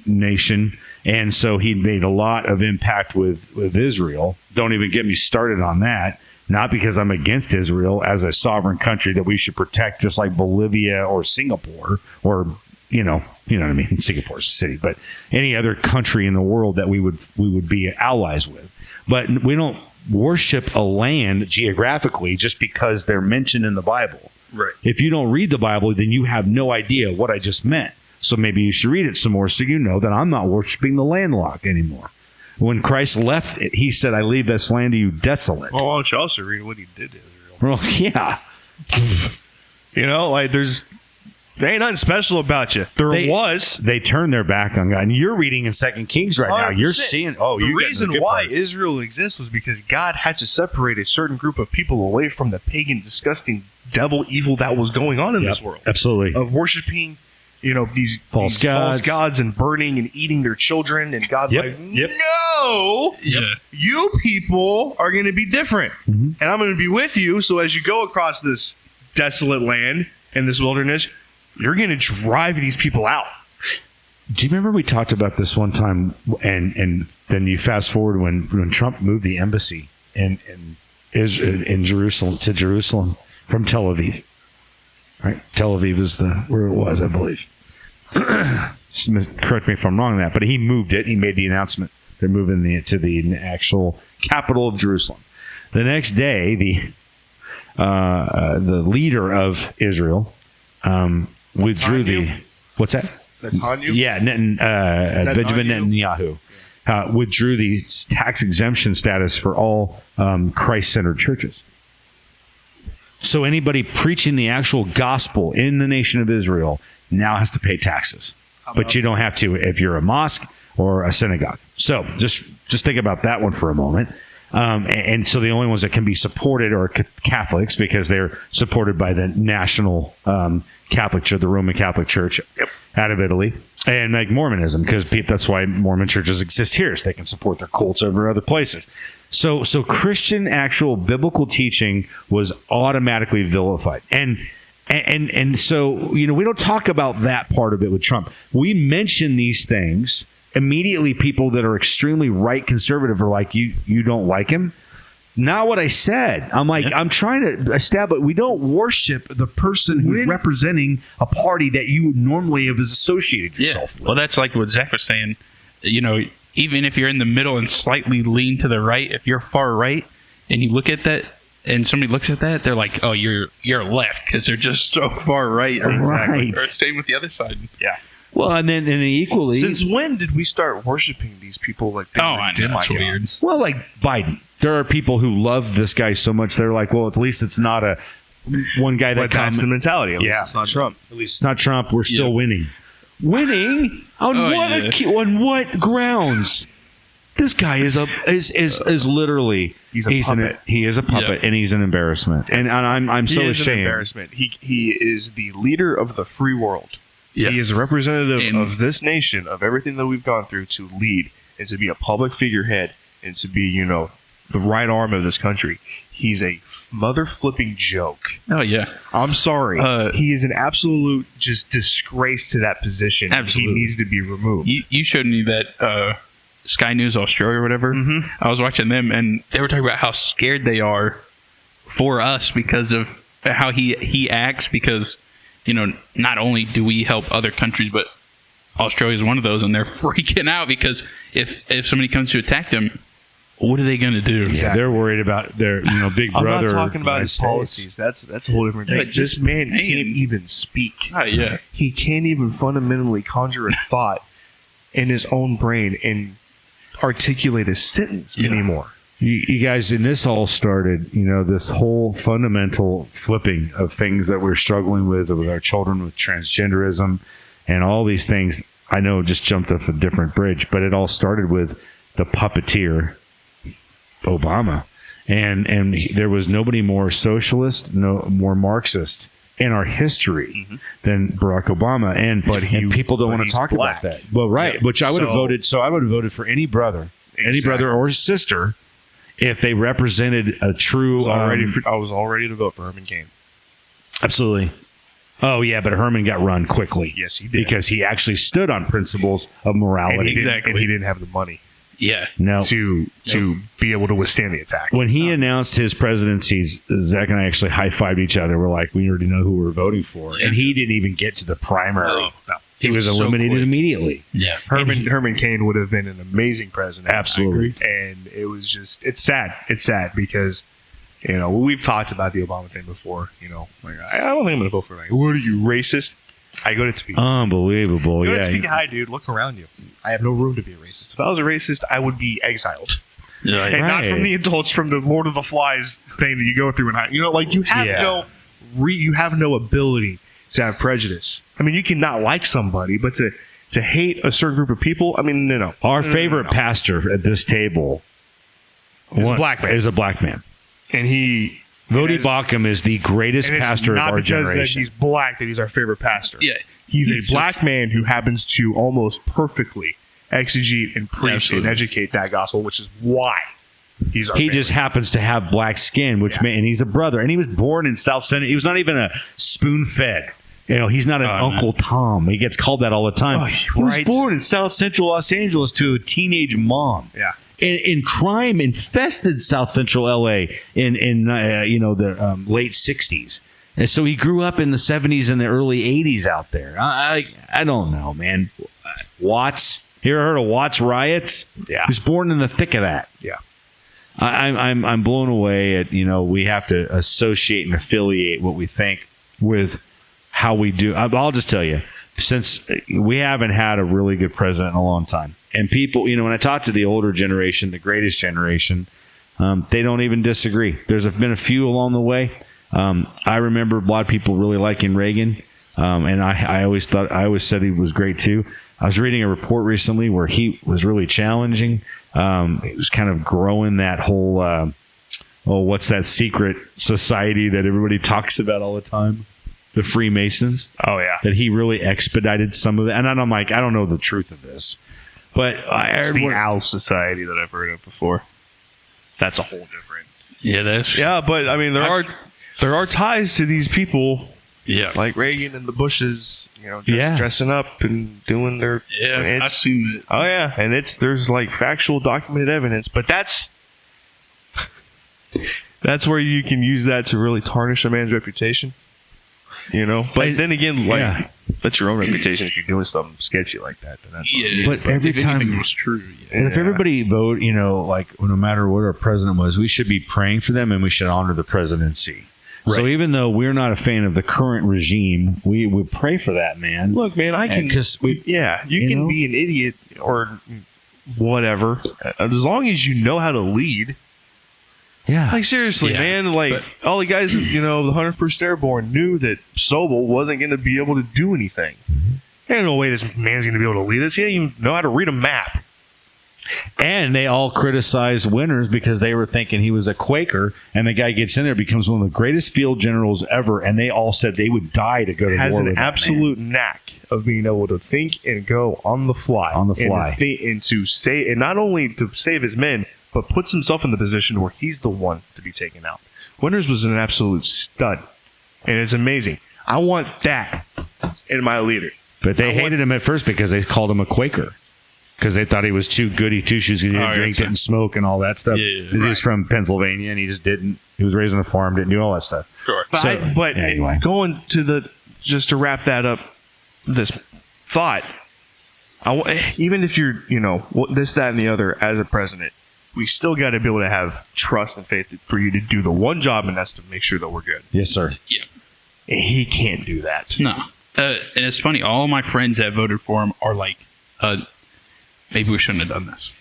F: nation, and so he made a lot of impact with Israel. Don't even get me started on that. Not because I'm against Israel as a sovereign country that we should protect, just like Bolivia or Singapore or you know what I mean? Singapore's a city, but any other country in the world that we would be allies with. But we don't worship a land geographically just because they're mentioned in the Bible.
E: Right.
F: If you don't read the Bible, then you have no idea what I just meant. So maybe you should read it some more so you know that I'm not worshiping the landlocked anymore. When Christ left it, he said, I leave this land to you desolate.
D: Well, why don't you also read what he did to Israel?
F: Well, yeah.
D: There ain't nothing special about you.
F: They turned their back on God. And you're reading in 2 Kings right now. You're seeing.
D: The reason why Israel exists was because God had to separate a certain group of people away from the pagan, disgusting, devil evil that was going on in this world.
F: Absolutely.
D: Of worshiping, these false gods and burning and eating their children. And God's no, you people are going to be different. Mm-hmm. And I'm going to be with you. So as you go across this desolate land in this wilderness, you're going to drive these people out.
F: Do you remember we talked about this one time, and then you fast forward when Trump moved the embassy in Jerusalem to Jerusalem from Tel Aviv, right? Tel Aviv is where it was, I believe. Correct me if I'm wrong on that, but he moved it. He made the announcement they're moving it to the actual capital of Jerusalem. The next day, the leader of Israel withdrew the what's that?
D: Netanyahu?
F: Yeah, Benjamin Netanyahu withdrew the tax exemption status for all Christ-centered churches. So anybody preaching the actual gospel in the nation of Israel now has to pay taxes, but you don't have to if you're a mosque or a synagogue. So just think about that one for a moment. And so the only ones that can be supported are Catholics because they're supported by the national Catholic Church, the Roman Catholic Church out of Italy, and like Mormonism, because that's why Mormon churches exist here, so they can support their cults over other places. So Christian actual biblical teaching was automatically vilified. And so, we don't talk about that part of it with Trump. We mention these things. Immediately, people that are extremely right conservative are like, you don't like him? Not what I said. I'm like, I'm trying to establish, we don't worship the person who's representing a party that you normally have associated yourself with.
E: Well, that's like what Zach was saying. Even if you're in the middle and slightly lean to the right, if you're far right and you look at that and somebody looks at that, they're like, oh, you're left because they're just so far right.
F: Right.
E: Or same with the other side.
D: Yeah.
F: Well, and then equally...
D: Since when did we start worshiping these people like they were
E: I know, that's weird.
F: Well, like Biden. There are people who love this guy so much, they're like, well, at least it's not one guy that
D: that's the mentality. At least it's not Trump.
F: At least it's not Trump. We're still winning. Winning? On what grounds? This guy is literally...
D: He's a puppet.
F: He is a puppet, and he's an embarrassment. And I'm so ashamed.
D: An embarrassment. He is the leader of the free world.
E: Yeah.
D: He is a representative of this nation, of everything that we've gone through, to lead and to be a public figurehead and to be, the right arm of this country. He's a mother flipping joke.
E: Oh, yeah.
D: I'm sorry. He is an absolute just disgrace to that position.
E: Absolutely.
D: He needs to be removed.
E: You showed me that Sky News Australia or whatever. Mm-hmm. I was watching them, and they were talking about how scared they are for us because of how he acts, because... not only do we help other countries, but Australia is one of those, and they're freaking out because if somebody comes to attack them, what are they going to do?
F: Yeah, they're worried about their big brother.
D: I'm not talking about his policies. That's a whole different thing. This man can't even speak.
E: Yeah,
D: he can't even fundamentally conjure a thought in his own brain and articulate a sentence anymore.
F: You guys, and this all started, this whole fundamental flipping of things that we're struggling with our children, with transgenderism and all these things. I know just jumped off a different bridge, but it all started with the puppeteer, Obama. And there was nobody more socialist, more Marxist in our history than Barack Obama. And people don't want to talk about that. Well, right. Yeah. Which I would have voted. So I would have voted for any brother or sister if they represented a true...
D: I was all ready to vote for Herman Cain.
F: Absolutely. Oh, yeah, but Herman got run quickly.
D: Yes, he did.
F: Because he actually stood on principles of morality.
D: And he didn't have the money.
E: Yeah.
F: No.
D: To be able to withstand the attack.
F: When he announced his presidency, Zach and I actually high-fived each other. We're like, we already know who we're voting for. Yeah. And he didn't even get to the primary. No. He was eliminated immediately.
E: Yeah.
D: Herman Cain would have been an amazing president.
F: Absolutely.
D: And it was just, it's sad. It's sad because, we've talked about the Obama thing before. I don't think I'm going to vote for him. What are you, racist? I go to speak.
F: Unbelievable.
D: Yeah. Speak hi, dude. Look around you. I have no room to be a racist. If I was a racist, I would be exiled. Yeah, and not from the adults, from the Lord of the Flies thing that you go through. And you have no ability to have prejudice. I mean, you can not like somebody, but to hate a certain group of people, no.
F: Our favorite pastor at this table is a black man.
D: And
F: Vodi Bakum is the greatest pastor of our generation.
D: Not because he's black that he's our favorite pastor.
E: Yeah.
D: He's a black man who happens to almost perfectly exegete and preach and educate that gospel, which is why He's our
F: he
D: family.
F: just happens to have black skin, and he's a brother, and he was born in South Central. He was not even a spoon-fed. He's not an Uncle Tom. He gets called that all the time. He was born in South Central Los Angeles to a teenage mom.
D: Yeah.
F: In crime infested South Central LA in the late 60s. And so he grew up in the 70s and the early 80s out there. I don't know, man. Watts. You ever heard of Watts riots?
D: Yeah.
F: He was born in the thick of that.
D: Yeah.
F: I'm blown away at, we have to associate and affiliate what we think with how we do. I'll just tell you, since we haven't had a really good president in a long time, and people, when I talk to the older generation, the greatest generation, they don't even disagree. There's been a few along the way. I remember a lot of people really liking Reagan, and I always said he was great too. I was reading a report recently where he was really challenging. It was kind of growing that whole, what's that secret society that everybody talks about all the time? The Freemasons.
D: Oh, yeah.
F: That he really expedited some of that. And I'm like, I don't know the truth of this. But I
D: It's
F: heard
D: the Owl Society that I've heard of before. That's a whole different.
E: Yeah, that's
D: Yeah, but I mean, there are ties to these people
E: yeah.
D: like Reagan and the Bushes, just dressing up and doing their.
E: Yeah, I've seen it.
D: Oh yeah, and there's like factual documented evidence, but that's where you can use that to really tarnish a man's reputation. But then again, that's your own reputation. If you're doing something sketchy like that, then that's
F: But every
E: if
F: time
E: anything was true,
F: and if everybody vote, like no matter what our president was, we should be praying for them and we should honor the presidency. Right. So even though we're not a fan of the current regime, we pray for that man.
D: Look, man, I can you can be an idiot or whatever as long as you know how to lead.
F: Yeah.
D: Like, seriously, man. Like, all the guys, the 101st Airborne knew that Sobel wasn't going to be able to do anything. There's no way this man's going to be able to lead us. He didn't even know how to read a map.
F: And they all criticized Winters because they were thinking he was a Quaker, and the guy gets in there, becomes one of the greatest field generals ever, and they all said they would die to go to war with that man.
D: Has an absolute knack of being able to think and go on the fly. And to say, and not only to save his men, but puts himself in the position where he's the one to be taken out. Winters was an absolute stud, and it's amazing. I want that in my leader.
F: But they hated him at first because they called him a Quaker. Because they thought he was too goody two-shoes. He didn't drink, didn't smoke, and all that stuff. He was from Pennsylvania, and he just didn't. He was raised on a farm, didn't do all that stuff.
E: Sure.
D: But anyway, going to just to wrap that up, this thought, even if you're, this, that, and the other as a president, we still got to be able to have trust and faith for you to do the one job, and that's to make sure that we're good.
F: Yes, sir.
E: Yeah.
D: And he can't do that.
E: No. And it's funny. All of my friends that voted for him are like, maybe we shouldn't have done this.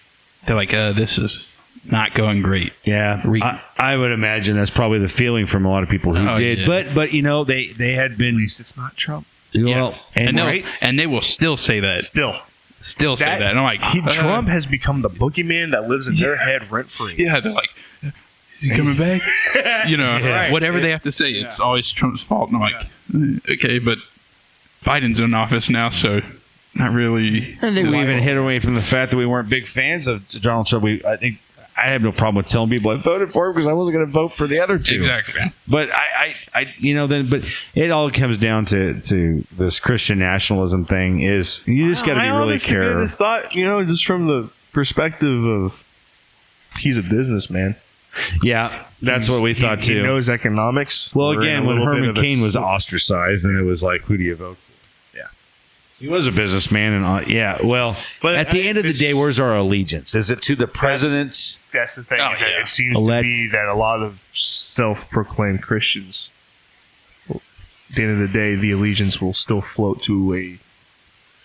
E: They're like, this is not going great.
F: Yeah, I would imagine that's probably the feeling from a lot of people who did. Yeah. But they had been.
D: At least it's not Trump.
F: Well,
E: and they will still say that. Still say that. And I'm like,
D: Trump has become the boogeyman that lives in their head rent free.
E: Yeah, they're like, is he coming back? Whatever they have to say, it's always Trump's fault. And I'm like, okay, but Biden's in office now, so not really.
F: I think we even hid away from the fact that we weren't big fans of Donald Trump. I think I have no problem with telling people I voted for him because I wasn't going to vote for the other two.
E: Exactly.
F: But but it all comes down to this Christian nationalism thing. Is you just got to be really careful.
D: I thought, just from the perspective of he's a businessman.
F: Yeah, that's what we thought too.
D: He knows economics.
F: Well, again, when Herman Cain was ostracized, and it was like, who do you vote for? Yeah, he was a businessman, and well, but at the end of the day, where's our allegiance? Is it to the president's?
D: That's the thing. It seems to be that a lot of self-proclaimed Christians, at the end of the day, the allegiance will still float to a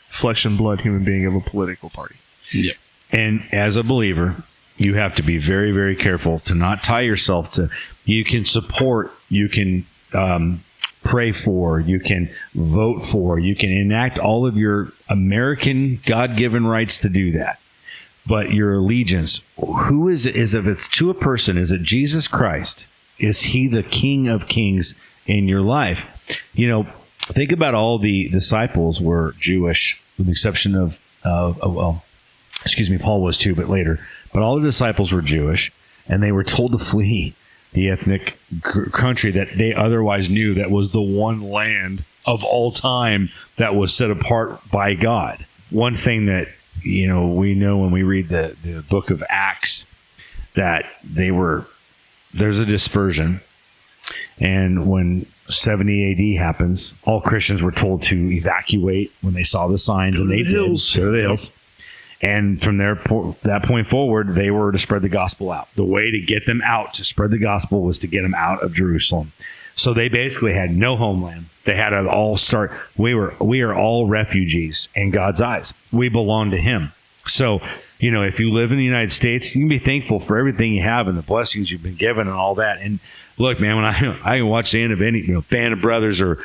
D: flesh and blood human being of a political party.
E: Yep.
F: And as a believer, you have to be very, very careful to not tie yourself to. You can support, you can pray for, you can vote for, you can enact all of your American God-given rights to do that. But your allegiance, who is it? If it's to a person, is it Jesus Christ? Is he the King of Kings in your life? Think about all the disciples were Jewish, with the exception of Paul was too, but later. But all the disciples were Jewish. and they were told to flee the ethnic country that they otherwise knew that was the one land of all time that was set apart by God. One thing that, we know when we read the book of Acts, that there's a dispersion. And when 70 AD happens, all Christians were told to evacuate when they saw the signs, and they did. Go to the hills. And from that point forward, they were to spread the gospel out. The way to get them out to spread the gospel was to get them out of Jerusalem. So they basically had no homeland. They had to all start. We are all refugees in God's eyes. We belong to Him. So, if you live in the United States, you can be thankful for everything you have and the blessings you've been given and all that. And look, man, when I can watch the end of any Band of Brothers or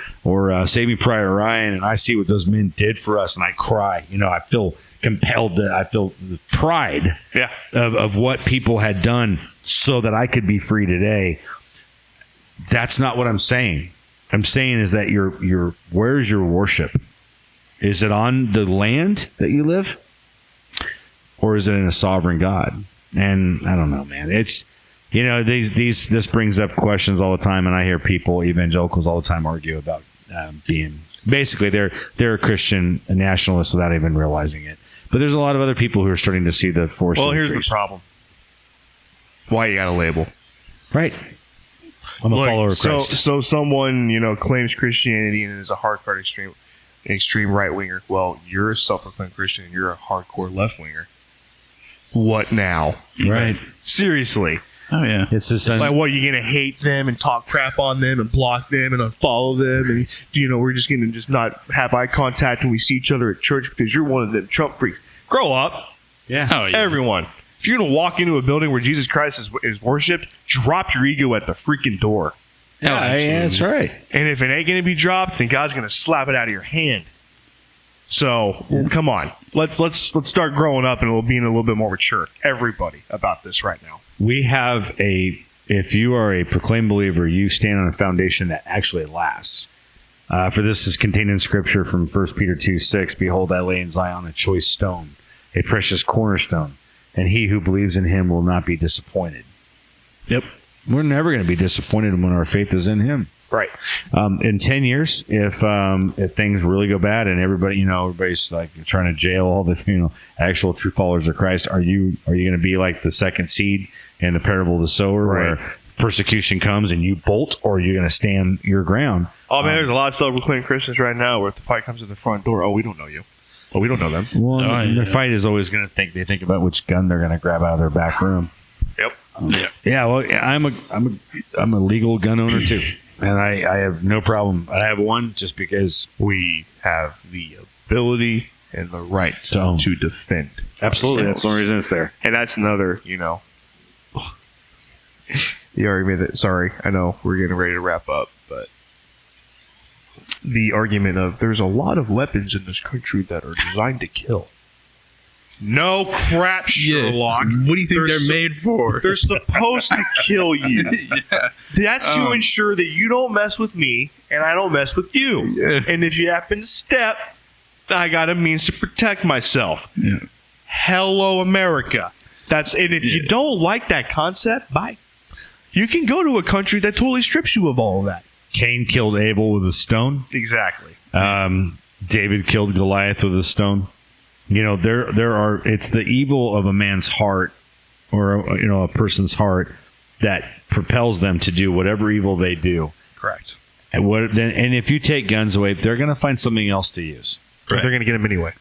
F: Saving Private Ryan, and I see what those men did for us, and I cry. I feel compelled I feel the pride of what people had done so that I could be free today. That's not what I'm saying. I'm saying is that where's your worship? Is it on the land that you live? Or is it in a sovereign God? And I don't know, man. It's, this brings up questions all the time, and I hear evangelicals all the time argue about being, basically they're a Christian nationalist without even realizing it. But there's a lot of other people who are starting to see the forest. Well,
D: here's the problem. Why you got a label?
F: Right. I'm a follower of Christ.
D: So someone, claims Christianity and is a hardcore extreme right-winger. Well, you're a self-proclaimed Christian and you're a hardcore left-winger. What now?
F: Right.
D: Seriously.
E: Oh, yeah.
F: It's just
D: like, what, you're going to hate them and talk crap on them and block them and unfollow them? And, we're just going to just not have eye contact when we see each other at church because you're one of them Trump freaks. Grow up.
F: Yeah.
E: Oh, yeah.
D: Everyone. If you're going to walk into a building where Jesus Christ is worshipped, drop your ego at the freaking door.
F: Yeah, that's right.
D: And if it ain't going to be dropped, then God's going to slap it out of your hand. So, come on. Let's start growing up and being a little bit more mature. Everybody about this right now.
F: We have if you are a proclaimed believer, you stand on a foundation that actually lasts. For this is contained in Scripture from 1 Peter 2:6. Behold, I lay in Zion a choice stone, a precious cornerstone, and he who believes in him will not be disappointed.
D: Yep.
F: We're never going to be disappointed when our faith is in him.
D: Right.
F: In 10 years, if things really go bad and everybody's like trying to jail all the actual true followers of Christ, are you going to be like the second seed in the parable of the sower,
D: right,
F: where persecution comes and you bolt, or are you going to stand your ground?
D: Oh man, there's a lot of self-proclaimed Christians right now where if the fight comes to the front door, we don't know you. Well, we don't know them.
F: Well, their fight is always going to think about which gun they're going to grab out of their back room.
D: Yep.
F: Yeah. Well, I'm a legal gun owner too. And I have no problem. I have one just because
D: we have the ability and the right to defend.
F: Absolutely. That's the only reason it's there.
D: And that's another, the argument that, sorry, I know we're getting ready to wrap up, but the argument of there's a lot of weapons in this country that are designed to kill. No crap, Sherlock.
E: Yeah. What do you think they're made for?
D: They're supposed to kill you. Yeah. That's to ensure that you don't mess with me and I don't mess with you.
E: Yeah.
D: And if you happen to step, I got a means to protect myself.
E: Yeah.
D: Hello, America. And if you don't like that concept, bye. You can go to a country that totally strips you of all of that.
F: Cain killed Abel with a stone.
D: Exactly.
F: David killed Goliath with a stone. It's the evil of a man's heart or a person's heart that propels them to do whatever evil they do.
D: Correct.
F: And if you take guns away, they're going to find something else to use.
D: Right. They're going to get them anyway.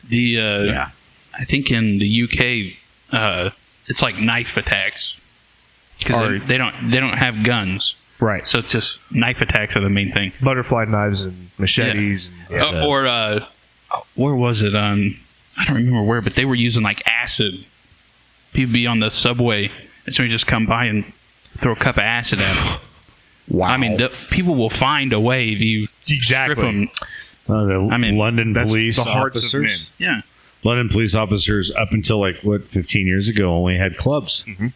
E: I think in the UK, it's like knife attacks because they don't have guns.
D: Right.
E: So it's just knife attacks are the main thing.
D: Butterfly knives and machetes.
E: Yeah. Where was it? I don't remember where, but they were using like acid. People be on the subway, and somebody just come by and throw a cup of acid at them.
F: Wow.
E: I mean, people will find a way if you strip them.
F: London police
D: the hearts
F: officers.
D: of men.
E: Yeah.
F: London police officers, up until 15 years ago, only had clubs.
D: Mm-hmm.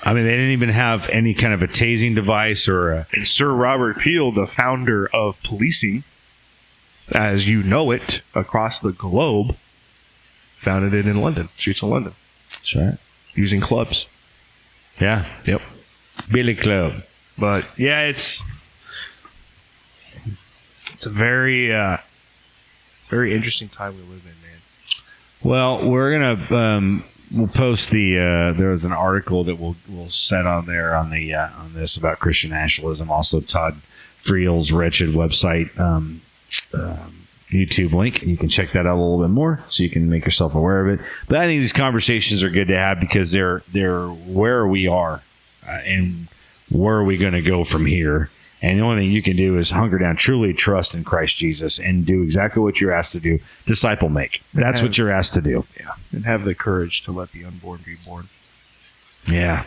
F: I mean, they didn't even have any kind of a tasing device or
D: And Sir Robert Peel, the founder of policing, as you know it, across the globe, founded it in London, streets of London.
F: That's right.
D: Using clubs.
F: Yeah.
D: Yep.
F: Billy Club.
D: But yeah, it's a very very interesting time we live in, man.
F: Well, we're gonna we'll post the there was an article that we'll set on there on the on this about Christian nationalism. Also, Todd Friel's Wretched website YouTube link. You can check that out a little bit more, so you can make yourself aware of it. But I think these conversations are good to have because they're where we are and where are we going to go from here. And the only thing you can do is hunker down, truly trust in Christ Jesus, and do exactly what you're asked to do. Disciple make. That's what you're asked to do.
D: Yeah, and have the courage to let the unborn be born.
F: Yeah.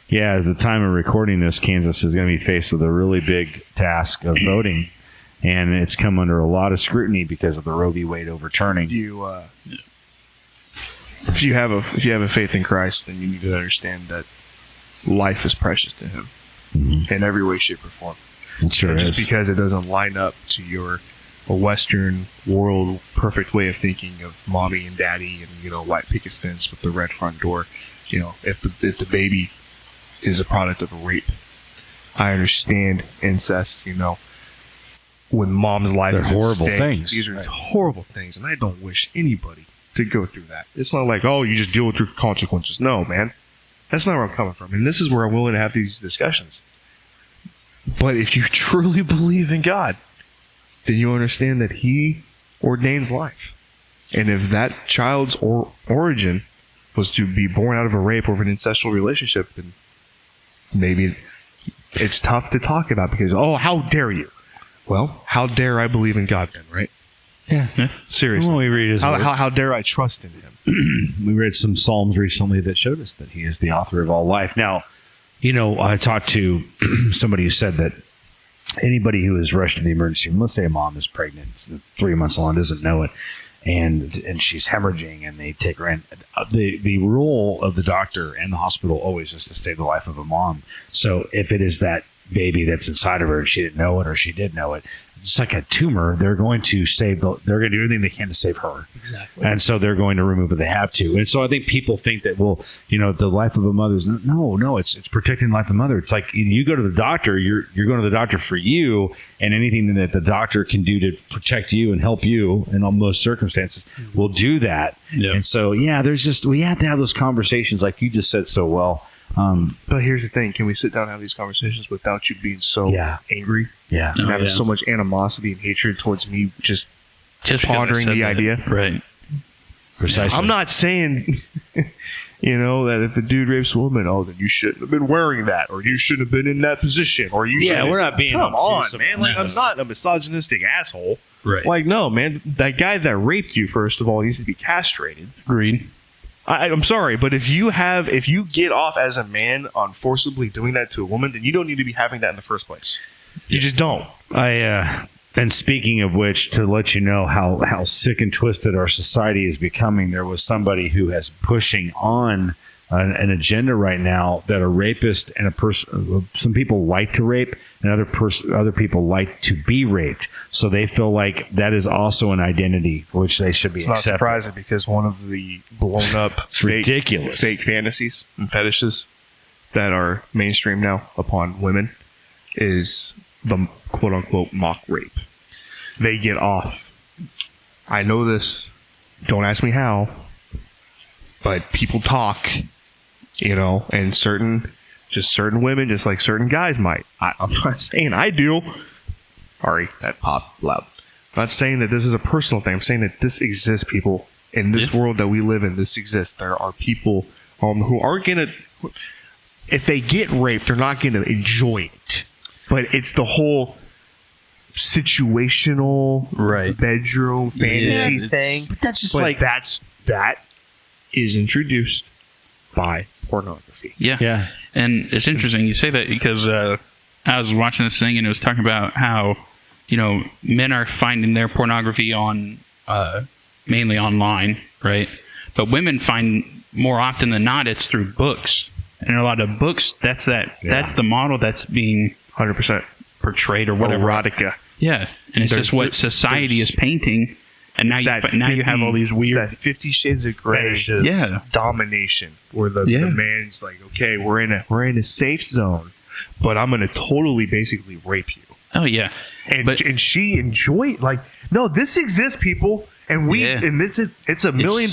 F: Yeah, at the time of recording this, Kansas is going to be faced with a really big task of voting, and it's come under a lot of scrutiny because of the Roe v. Wade overturning.
D: If you have a faith in Christ, then you need to understand that life is precious to Him in every way, shape, or form.
F: It sure
D: and
F: is.
D: just because it doesn't line up to a Western world perfect way of thinking of mommy and daddy and white picket fence with the red front door, if the baby is a product of a rape, I understand incest. When mom's life
F: They're
D: is at
F: horrible
D: stake.
F: things.
D: These are horrible things, and I don't wish anybody to go through that. It's not like, oh, you just deal with your consequences. No, man. That's not where I'm coming from. And this is where I'm willing to have these discussions. But if you truly believe in God, then you understand that He ordains life. And if that child's origin was to be born out of a rape or of an incestual relationship, then maybe it's tough to talk about because, oh, how dare you? Well, how dare I believe in God then, right?
F: Yeah.
D: Seriously.
F: When we read His word.
D: How dare I trust in Him?
F: We read some Psalms recently that showed us that He is the author of all life. Now, I talked to somebody who said that anybody who is rushed to the emergency room, let's say a mom is pregnant, 3 months along, doesn't know it, and she's hemorrhaging, and they take her in. The rule of the doctor and the hospital always is to save the life of a mom. So if it is that baby that's inside of her and she didn't know it or she did know it, it's like a tumor. They're going to they're going to do everything they can to save her.
G: Exactly.
F: And so they're going to remove it. They have to. And so I think people think that, the life of a mother is no, it's protecting the life of a mother. It's like you go to the doctor, you're going to the doctor for you, and anything that the doctor can do to protect you and help you in most circumstances will do that.
E: Yeah.
F: And so, we have to have those conversations like you just said so well.
D: But here's the thing. Can we sit down and have these conversations without you being so angry?
F: Yeah.
D: And having so much animosity and hatred towards me just
E: because
D: pondering
E: I said
D: the
E: that.
D: idea?
E: Right.
F: Precisely.
D: I'm not saying, that if a dude rapes a woman, then you shouldn't have been wearing that, or you shouldn't have been in that position, or you shouldn't.
F: we're not being
D: Come on,
F: obtuse
D: man. Like,
E: No.
D: I'm not a misogynistic asshole.
E: Right.
D: Like, no, man. That guy that raped you, first of all, needs to be castrated.
E: Agreed.
D: I'm sorry, but if you get off as a man on forcibly doing that to a woman, then you don't need to be having that in the first place. You just don't.
F: And speaking of which, to let you know how sick and twisted our society is becoming, there was somebody who has pushing on an agenda right now that a rapist and a person, some people like to rape, and other people like to be raped. So they feel like that is also an identity which they should be
D: It's not
F: accepting.
D: surprising because one of the blown up
F: It's ridiculous.
D: fake fantasies and fetishes that are mainstream now upon women is the quote unquote mock rape. They get off. I know this. Don't ask me how. But people talk, and certain women, just like certain guys might. I'm not saying I do. Sorry, that popped loud. I'm not saying that this is a personal thing. I'm saying that this exists, people. In this world that we live in, this exists. There are people who aren't going to... If they get raped, they're not going to enjoy it. But it's the whole situational bedroom fantasy thing.
F: But that's just
D: that is introduced by pornography.
E: Yeah.
F: Yeah.
E: And it's interesting you say that because I was watching this thing and it was talking about how, men are finding their pornography on mainly online, right? But women find more often than not it's through books. And a lot of books, that's the model that's being
D: 100%
E: portrayed or whatever.
D: erotica.
E: Yeah. And it's just what society is painting And now you have all these
D: It's
E: weird.
D: that 50 Shades of Grey
F: fetishes.
E: Yeah.
D: domination, where the man's like, okay, we're in a safe zone, but I'm going to totally basically rape you.
E: Oh yeah.
D: And she enjoyed, like, no, this exists, people, and it's a billion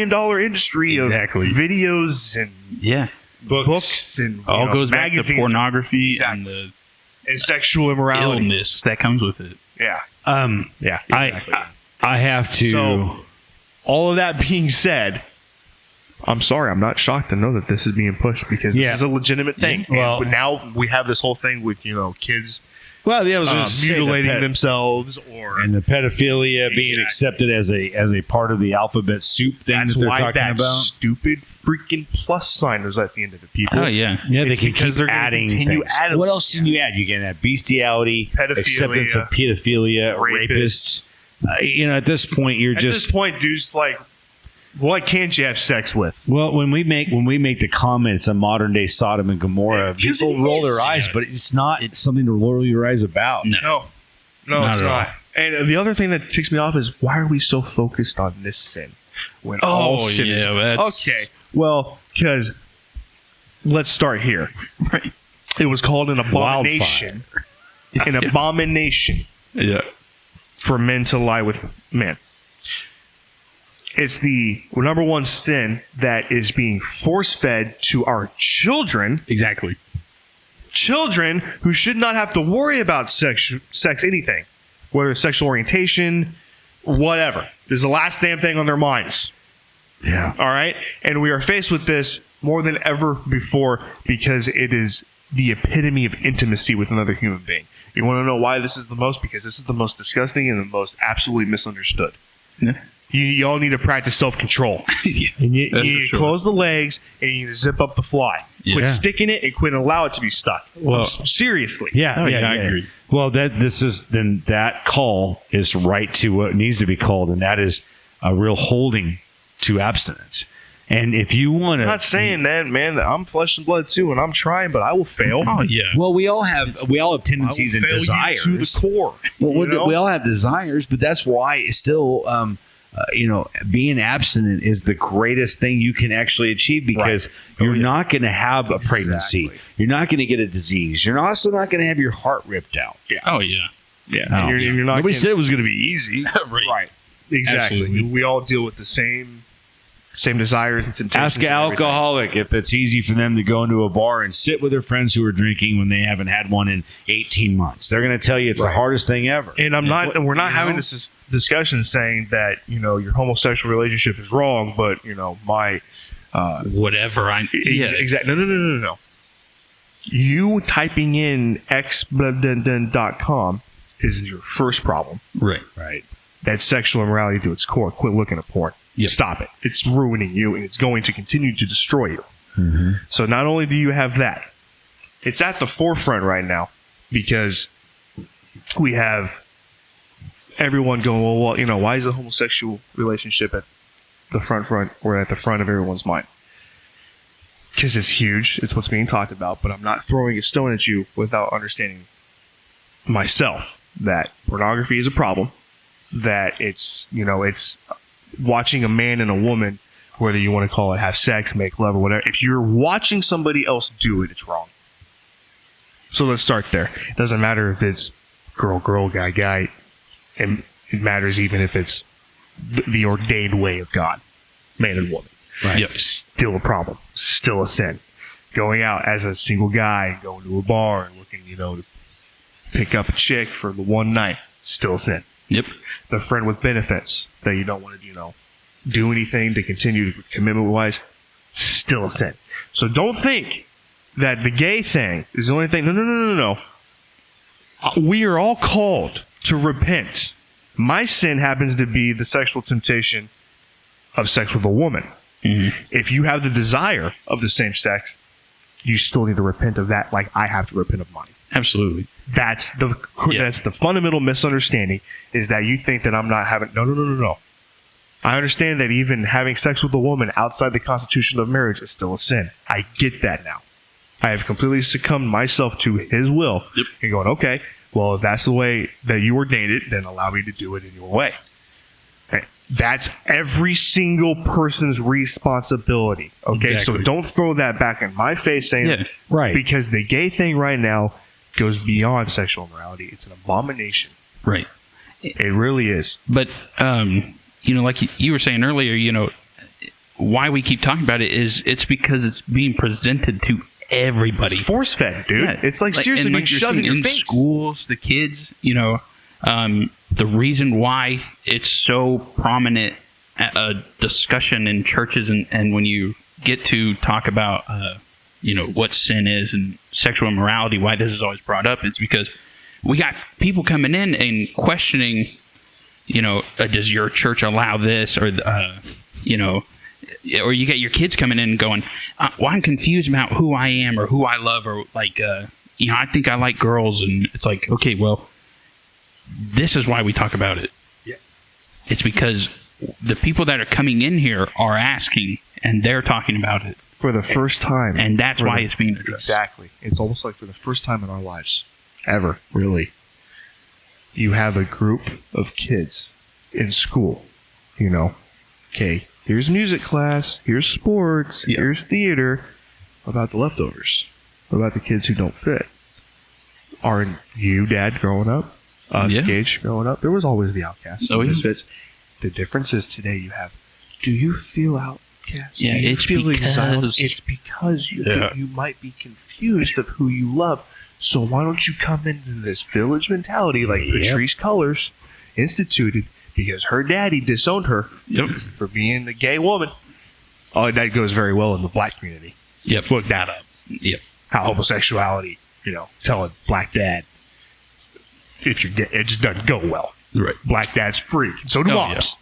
D: dollar industry
E: Exactly.
D: of videos and books and
E: all goes back to
D: magazines
E: pornography
D: Exactly.
E: and
D: and sexual immorality.
E: illness that comes with it.
D: Yeah,
F: Yeah,
D: exactly.
F: I have to.
D: So, all of that being said, I'm sorry, I'm not shocked to know that this is being pushed because this is a legitimate thing.
F: Yeah. Well-
D: And now we have this whole thing with kids
F: well, yeah, I was gonna say the
D: mutilating themselves, or
F: and the pedophilia being accepted as a part of the alphabet soup thing
D: that's
F: that they're
D: why
F: talking
D: that
F: about.
D: stupid freaking plus sign is at the end of it. People,
E: Oh yeah.
F: Yeah, they
D: It's
F: can
D: because
F: keep
D: they're gonna
F: adding
D: continue
F: things.
D: adding
F: What else can you add? You can add bestiality,
D: Pedophilia,
F: acceptance of pedophilia, rapists. At this point, you're
D: At
F: just
D: this point, dude's like, what can't you have sex with?
F: well. When we make the comments on modern day Sodom and Gomorrah,
D: Because
F: people
D: it
F: roll their
D: is.
F: eyes, but it's not something to roll your eyes about.
E: No.
D: No,
E: Not
D: it's
E: at all.
D: not. And the other thing that ticks me off is, why are we so focused on this sin when all
E: Oh,
D: sin is
E: yeah, that's-
D: okay? Well, because let's start here.
E: Right.
D: It was called an abomination, an abomination
E: Yeah.
D: for men to lie with men. It's the number one sin that is being force-fed to our children.
E: Exactly.
D: Children who should not have to worry about sex anything, whether it's sexual orientation, whatever. This is the last damn thing on their minds.
F: Yeah.
D: All right? And we are faced with this more than ever before because it is the epitome of intimacy with another human being. You want to know why this is the most? Because this is the most disgusting and the most absolutely misunderstood.
E: Yeah.
D: You all need to practice self-control. And you
E: That's
D: need
E: for
D: to
E: sure.
D: close the legs and you need to zip up the fly. Quit
F: Yeah.
D: sticking it and quit allow it to be stuck.
E: Well-
D: Seriously.
F: Yeah,
E: Oh,
F: yeah,
E: yeah, I
F: yeah.
E: agree.
F: Well, that call is right to what needs to be called, and that is a real holding to abstinence. And if you want
D: I'm
F: to,
D: not saying that, man. That I'm flesh and blood too, and I'm trying, but I will fail.
E: Oh yeah.
F: well, we all have
D: I will
F: tendencies and
D: fail you
F: desires
D: to the core.
F: Well,
D: you know?
F: we all have desires, but that's why it's still, being abstinent is the greatest thing you can actually achieve because you're not going to have a pregnancy.
D: Exactly.
F: You're not going to get a disease. You're also not going to have your heart ripped out.
E: Oh yeah.
D: Yeah,
F: No.
D: and you're not.
F: Nobody
D: getting-
F: said it was going to be easy.
D: right. Exactly.
E: Absolutely.
D: We all deal with the same desires and temptations.
F: Ask an
D: and everything.
F: alcoholic if it's easy for them to go into a bar and sit with their friends who are drinking when they haven't had one in 18 months. They're going to tell you it's the hardest thing ever.
D: And I'm not. And we're not
F: You
D: having
F: know?
D: this discussion saying that your homosexual relationship is wrong, but my
E: Whatever.
D: exactly. No. You typing in x.com is your first problem.
E: Right.
F: Right.
D: That's sexual immorality to its core. Quit looking at porn.
E: Yep.
D: Stop it. It's ruining you, and it's going to continue to destroy you. So not only do you have that, it's at the forefront right now because we have everyone going, well, why is a homosexual relationship at the front or at the front of everyone's mind? Because it's huge. It's what's being talked about, but I'm not throwing a stone at you without understanding myself that pornography is a problem, that it's watching a man and a woman, whether you want to call it have sex, make love, or whatever. If you're watching somebody else do it, it's wrong. So let's start there. It doesn't matter if it's girl, guy, and it matters even if it's the ordained way of God, man and woman.
F: Right.
E: Yep.
D: Still a problem. Still a sin. Going out as a single guy, going to a bar and looking, to pick up a chick for the one night, still a sin.
E: Yep.
D: The friend with benefits that you don't want to, do anything to continue commitment-wise, still a sin. So don't think that the gay thing is the only thing. No. We are all called to repent. My sin happens to be the sexual temptation of sex with a woman.
E: Mm-hmm.
D: If you have the desire of the same sex, you still need to repent of that like I have to repent of mine.
E: Absolutely.
D: That's the fundamental misunderstanding, is that you think that I'm not having. No. I understand that even having sex with a woman outside the constitution of marriage is still a sin. I get that now. I have completely succumbed myself to his will.
E: Yep.
D: And going, okay, well, if that's the way that you ordained it, then allow me to do it in your way. That's every single person's responsibility. Okay,
E: Exactly.
D: so don't throw that back in my face saying,
E: Yeah.
F: Right.
D: because the gay thing right now goes beyond sexual immorality. It's an abomination.
E: Right.
D: It really is.
E: But, like you were saying earlier, why we keep talking about it is it's because it's being presented to everybody.
D: It's force fed, dude.
E: Yeah.
D: It's like seriously
E: and
D: being
E: you're
D: shoved in
E: seeing
D: your face.
E: schools, the kids, the reason why it's so prominent at a discussion in churches and when you get to talk about, what sin is and sexual immorality, why this is always brought up, it's because we got people coming in and questioning, does your church allow this or, or you get your kids coming in and going, well, I'm confused about who I am or who I love or like, I think I like girls. And it's like, okay, well, this is why we talk about it.
D: Yeah.
E: It's because the people that are coming in here are asking and they're talking about it.
D: For the first time.
E: And that's why it's being addressed.
D: Exactly. It's almost like for the first time in our lives, ever, really, you have a group of kids in school, okay, here's music class, here's sports,
E: Yeah.
D: here's theater. What about the leftovers? What about the kids who don't fit? Aren't you, Dad, growing up? Us,
E: Yeah.
D: Gage, growing up? There was always the outcasts,
E: Oh,
D: the
E: yeah.
D: misfits. The difference is today you have, do you feel outcast?
E: Yeah,
D: Do you
E: it's
D: feel exiled?
E: because-
D: It's because
E: Yeah.
D: you might be confused of who you love. So why don't you come into this village mentality like Patrice Cullors instituted because her daddy disowned her
E: Yep.
D: for being a gay woman. Oh, that goes very well in the black community.
E: Yep.
D: Look that up.
E: Yep.
D: How homosexuality, telling black dad if you're gay, it just doesn't go well.
E: Right.
D: Black dad's free. So do
E: Oh,
D: moms.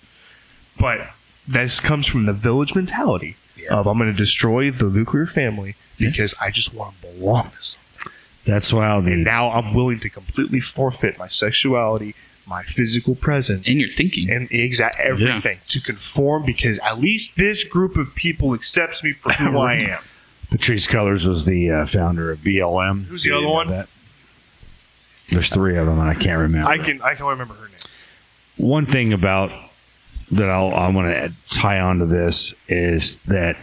D: But this comes from the village mentality of I'm going to destroy the nuclear family because I just want to belong to something.
F: That's wild.
D: And
F: Dude.
D: now I'm willing to completely forfeit my sexuality, my physical presence,
E: And you're thinking.
D: and everything to conform because at least this group of people accepts me for who I am.
F: Patrice Cullors was the founder of BLM.
D: Who's the
F: You
D: other
F: know
D: one?
F: that? There's three of them, and I can't remember.
D: I can remember her name.
F: One thing about that I want to tie on to this is that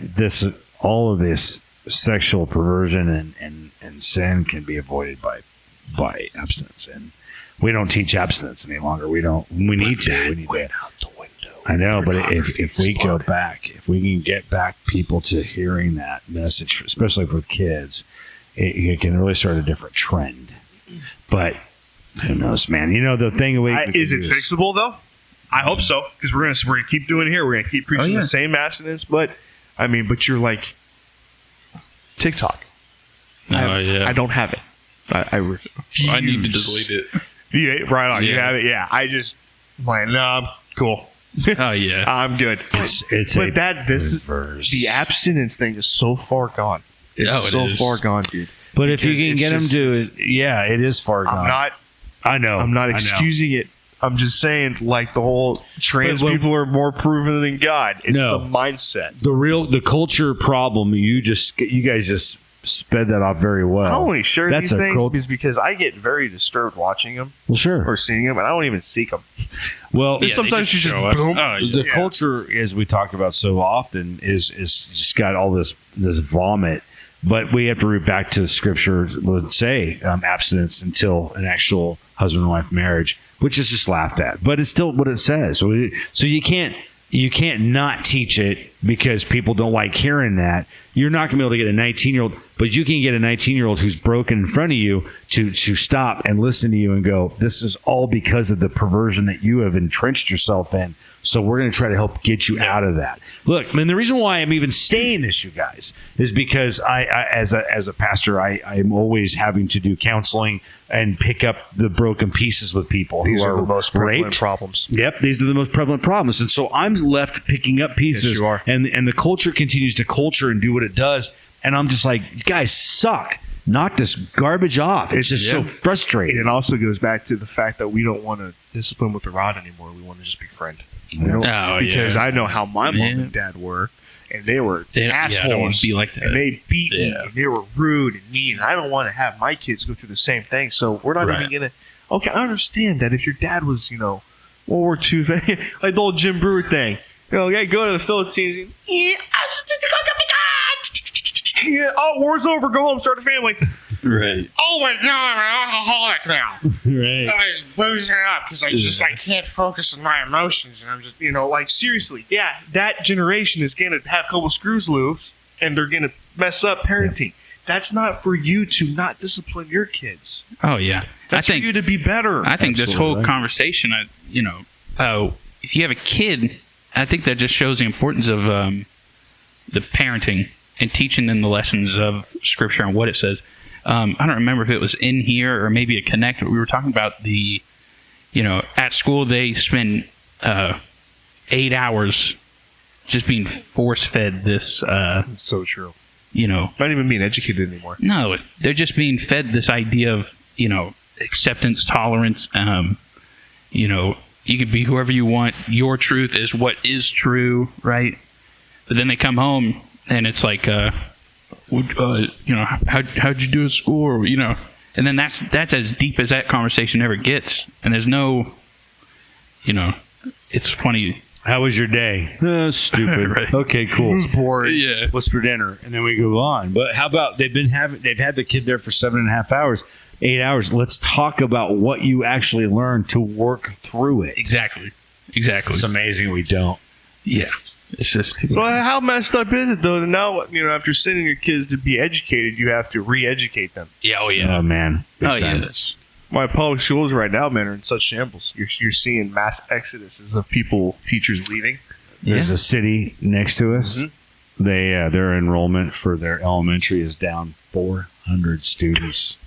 F: all of this sexual perversion and sin can be avoided by abstinence, and we don't teach abstinence any longer. We need to. We need to.
D: Out the window.
F: I know, but if we go back, if we can get back people to hearing that message, especially with kids, it can really start a different trend. But who knows, man? The thing we
D: Is it
F: do
D: fixable though? I hope so because we're gonna keep doing it here. We're gonna keep preaching
E: yeah.
D: the same abstinence, but you're like TikTok. I don't have it. I refuse.
E: I need to delete it.
D: Yeah, right on. You
E: Yeah.
D: have it. Yeah. I just like no, I'm cool.
E: Oh, yeah.
D: I'm good.
F: It's
D: But this is
F: perverse.
D: the abstinence thing is so far gone. It's
E: Oh, it
D: so
E: is.
D: far gone, dude.
F: But if you
D: Because
F: can
D: it's
F: get them
D: just-
F: to, it is far gone.
D: I'm not excusing it. I'm just saying, like the whole trans
F: But-
D: people are more proven than God. It's
F: No.
D: the mindset.
F: The culture problem. You guys just sped that off very well.
D: I only share
F: That's
D: these
F: a
D: things
F: cult-
D: is because I get very disturbed watching them
F: Well, sure.
D: or seeing them, and I don't even seek them.
F: Well,
E: Yeah, they
D: sometimes you just
E: show up.
D: boom.
E: Oh, yeah.
F: the culture, as we talk about so often, is just got all this vomit. But we have to root back to the scripture would say abstinence until an actual husband and wife marriage, which is just laughed at. But it's still what it says. So you can't not teach it because people don't like hearing that. You're not going to be able to get a 19-year-old, but you can get a 19-year-old who's broken in front of you to stop and listen to you and go, this is all because of the perversion that you have entrenched yourself in. So we're going to try to help get you out of that. Look, man, the reason why I'm even saying this, you guys, is because I as a pastor, I'm always having to do counseling and pick up the broken pieces with people
D: These
F: who
D: are the most prevalent
F: raped.
D: problems.
F: Yep, these are the most prevalent problems. And so I'm left picking up pieces.
D: Yes, you are.
F: And the culture continues to culture and do what it does. And I'm just like, you guys suck. Knock this garbage off. It's just so
D: And
F: frustrating.
D: it also goes back to the fact that we don't want to discipline with the rod anymore. We want to just befriend.
E: Oh,
D: Because
E: yeah.
D: I know how my mom
E: Yeah.
D: and dad were, and they were
E: Yeah, I don't want
D: assholes.
E: to be like that.
D: And they beat me,
E: Yeah.
D: and they were rude and mean. And I don't want to have my kids go through the same thing. So we're not
E: Right.
D: even gonna. Okay, I understand that if your dad was, World War II, like the old Jim Brewer thing. Yeah, go to the Philippines. Yeah, oh, war's over. Go home, start a family.
E: Right.
G: Oh my god, I'm an alcoholic now.
F: Right.
G: I'm boozing up because I can't focus on my emotions, and I'm just
D: Like seriously, yeah, that generation is gonna have a couple screws loose, and they're gonna mess up parenting. That's not for you to not discipline your kids.
E: Oh yeah.
D: That's for you to be better.
E: I think this whole
F: Absolutely.
E: conversation, if you have a kid, I think that just shows the importance of the parenting and teaching them the lessons of Scripture and what it says. I don't remember if it was in here or maybe a connect, but we were talking about at school they spend 8 hours just being force-fed this,
D: It's so true. Not even being educated anymore.
E: No, they're just being fed this idea of, acceptance, tolerance. You can be whoever you want. Your truth is what is true, right? But then they come home and it's like, how'd you do at school? Or, and then that's as deep as that conversation ever gets. And there's no, it's funny.
F: How was your day? Stupid.
E: Right.
F: Okay, cool.
D: It was boring.
E: Yeah.
F: What's for dinner? And then we go on. But how about they've had the kid there for 7.5 hours, 8 hours. Let's talk about what you actually learned to work through it.
E: Exactly.
F: It's amazing we don't.
E: Yeah. It's just too
D: Well, how messed up is it though? That now, after sending your kids to be educated, you have to re-educate them.
E: Yeah, oh yeah.
F: Oh man. Big
E: Oh yeah.
F: time.
E: That's,
D: My public schools right now, man, are in such shambles. You're seeing mass exoduses of teachers leaving.
F: There's
E: yeah.
F: a city next to us.
D: Mm-hmm.
F: Their enrollment for their elementary is down 400 students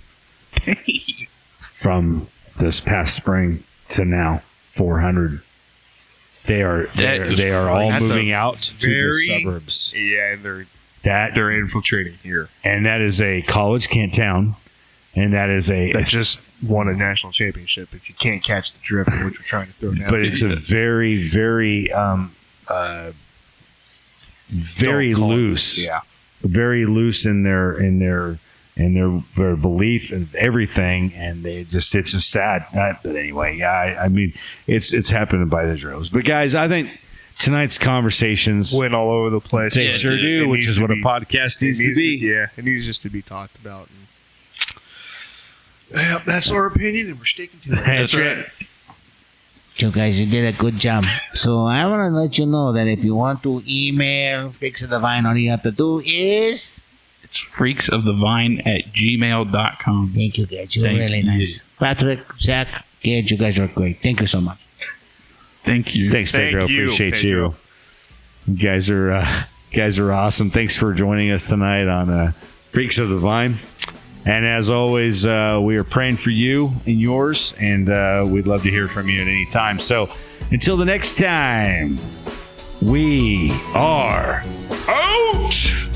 F: from this past spring to now. 400. They are all
D: That's
F: moving
D: a
F: out to the
D: very-
F: suburbs.
D: Yeah, and
F: That
D: they're infiltrating here.
F: and that is a college town, and that is
D: That just won a national championship. If you can't catch the drift of what you're trying to throw down,
F: but it's a very very very
D: Don't call it-
F: loose.
D: Yeah.
F: Very loose in their belief and everything, and it's just sad. But anyway, yeah, I mean, it's happening by the droves. But guys, I think tonight's conversations
D: Went all over the place.
F: they
E: Yeah,
F: sure
E: it
F: do, which
D: needs
F: is
D: to
F: what a
D: be-
F: podcast needs to be.
D: Yeah, it needs just to be talked about. And, that's our opinion, and we're sticking to it.
F: That's right.
C: You guys, you did a good job. So I want to let you know that if you want to email Fix of the Vine, all you have to do is...
E: it's freaksofthevine@gmail.com.
C: Thank you, guys. You're
E: Thank
C: really
E: you.
C: nice. Patrick, Zach, kids, you guys are great. Thank you so much.
E: Thank you.
F: Thanks,
D: Thank
F: Pedro.
D: you,
F: Appreciate
D: Pedro.
F: you. Guys are awesome. Thanks for joining us tonight on Freaks of the Vine. And as always, we are praying for you and yours, and we'd love to hear from you at any time. So until the next time, we are out.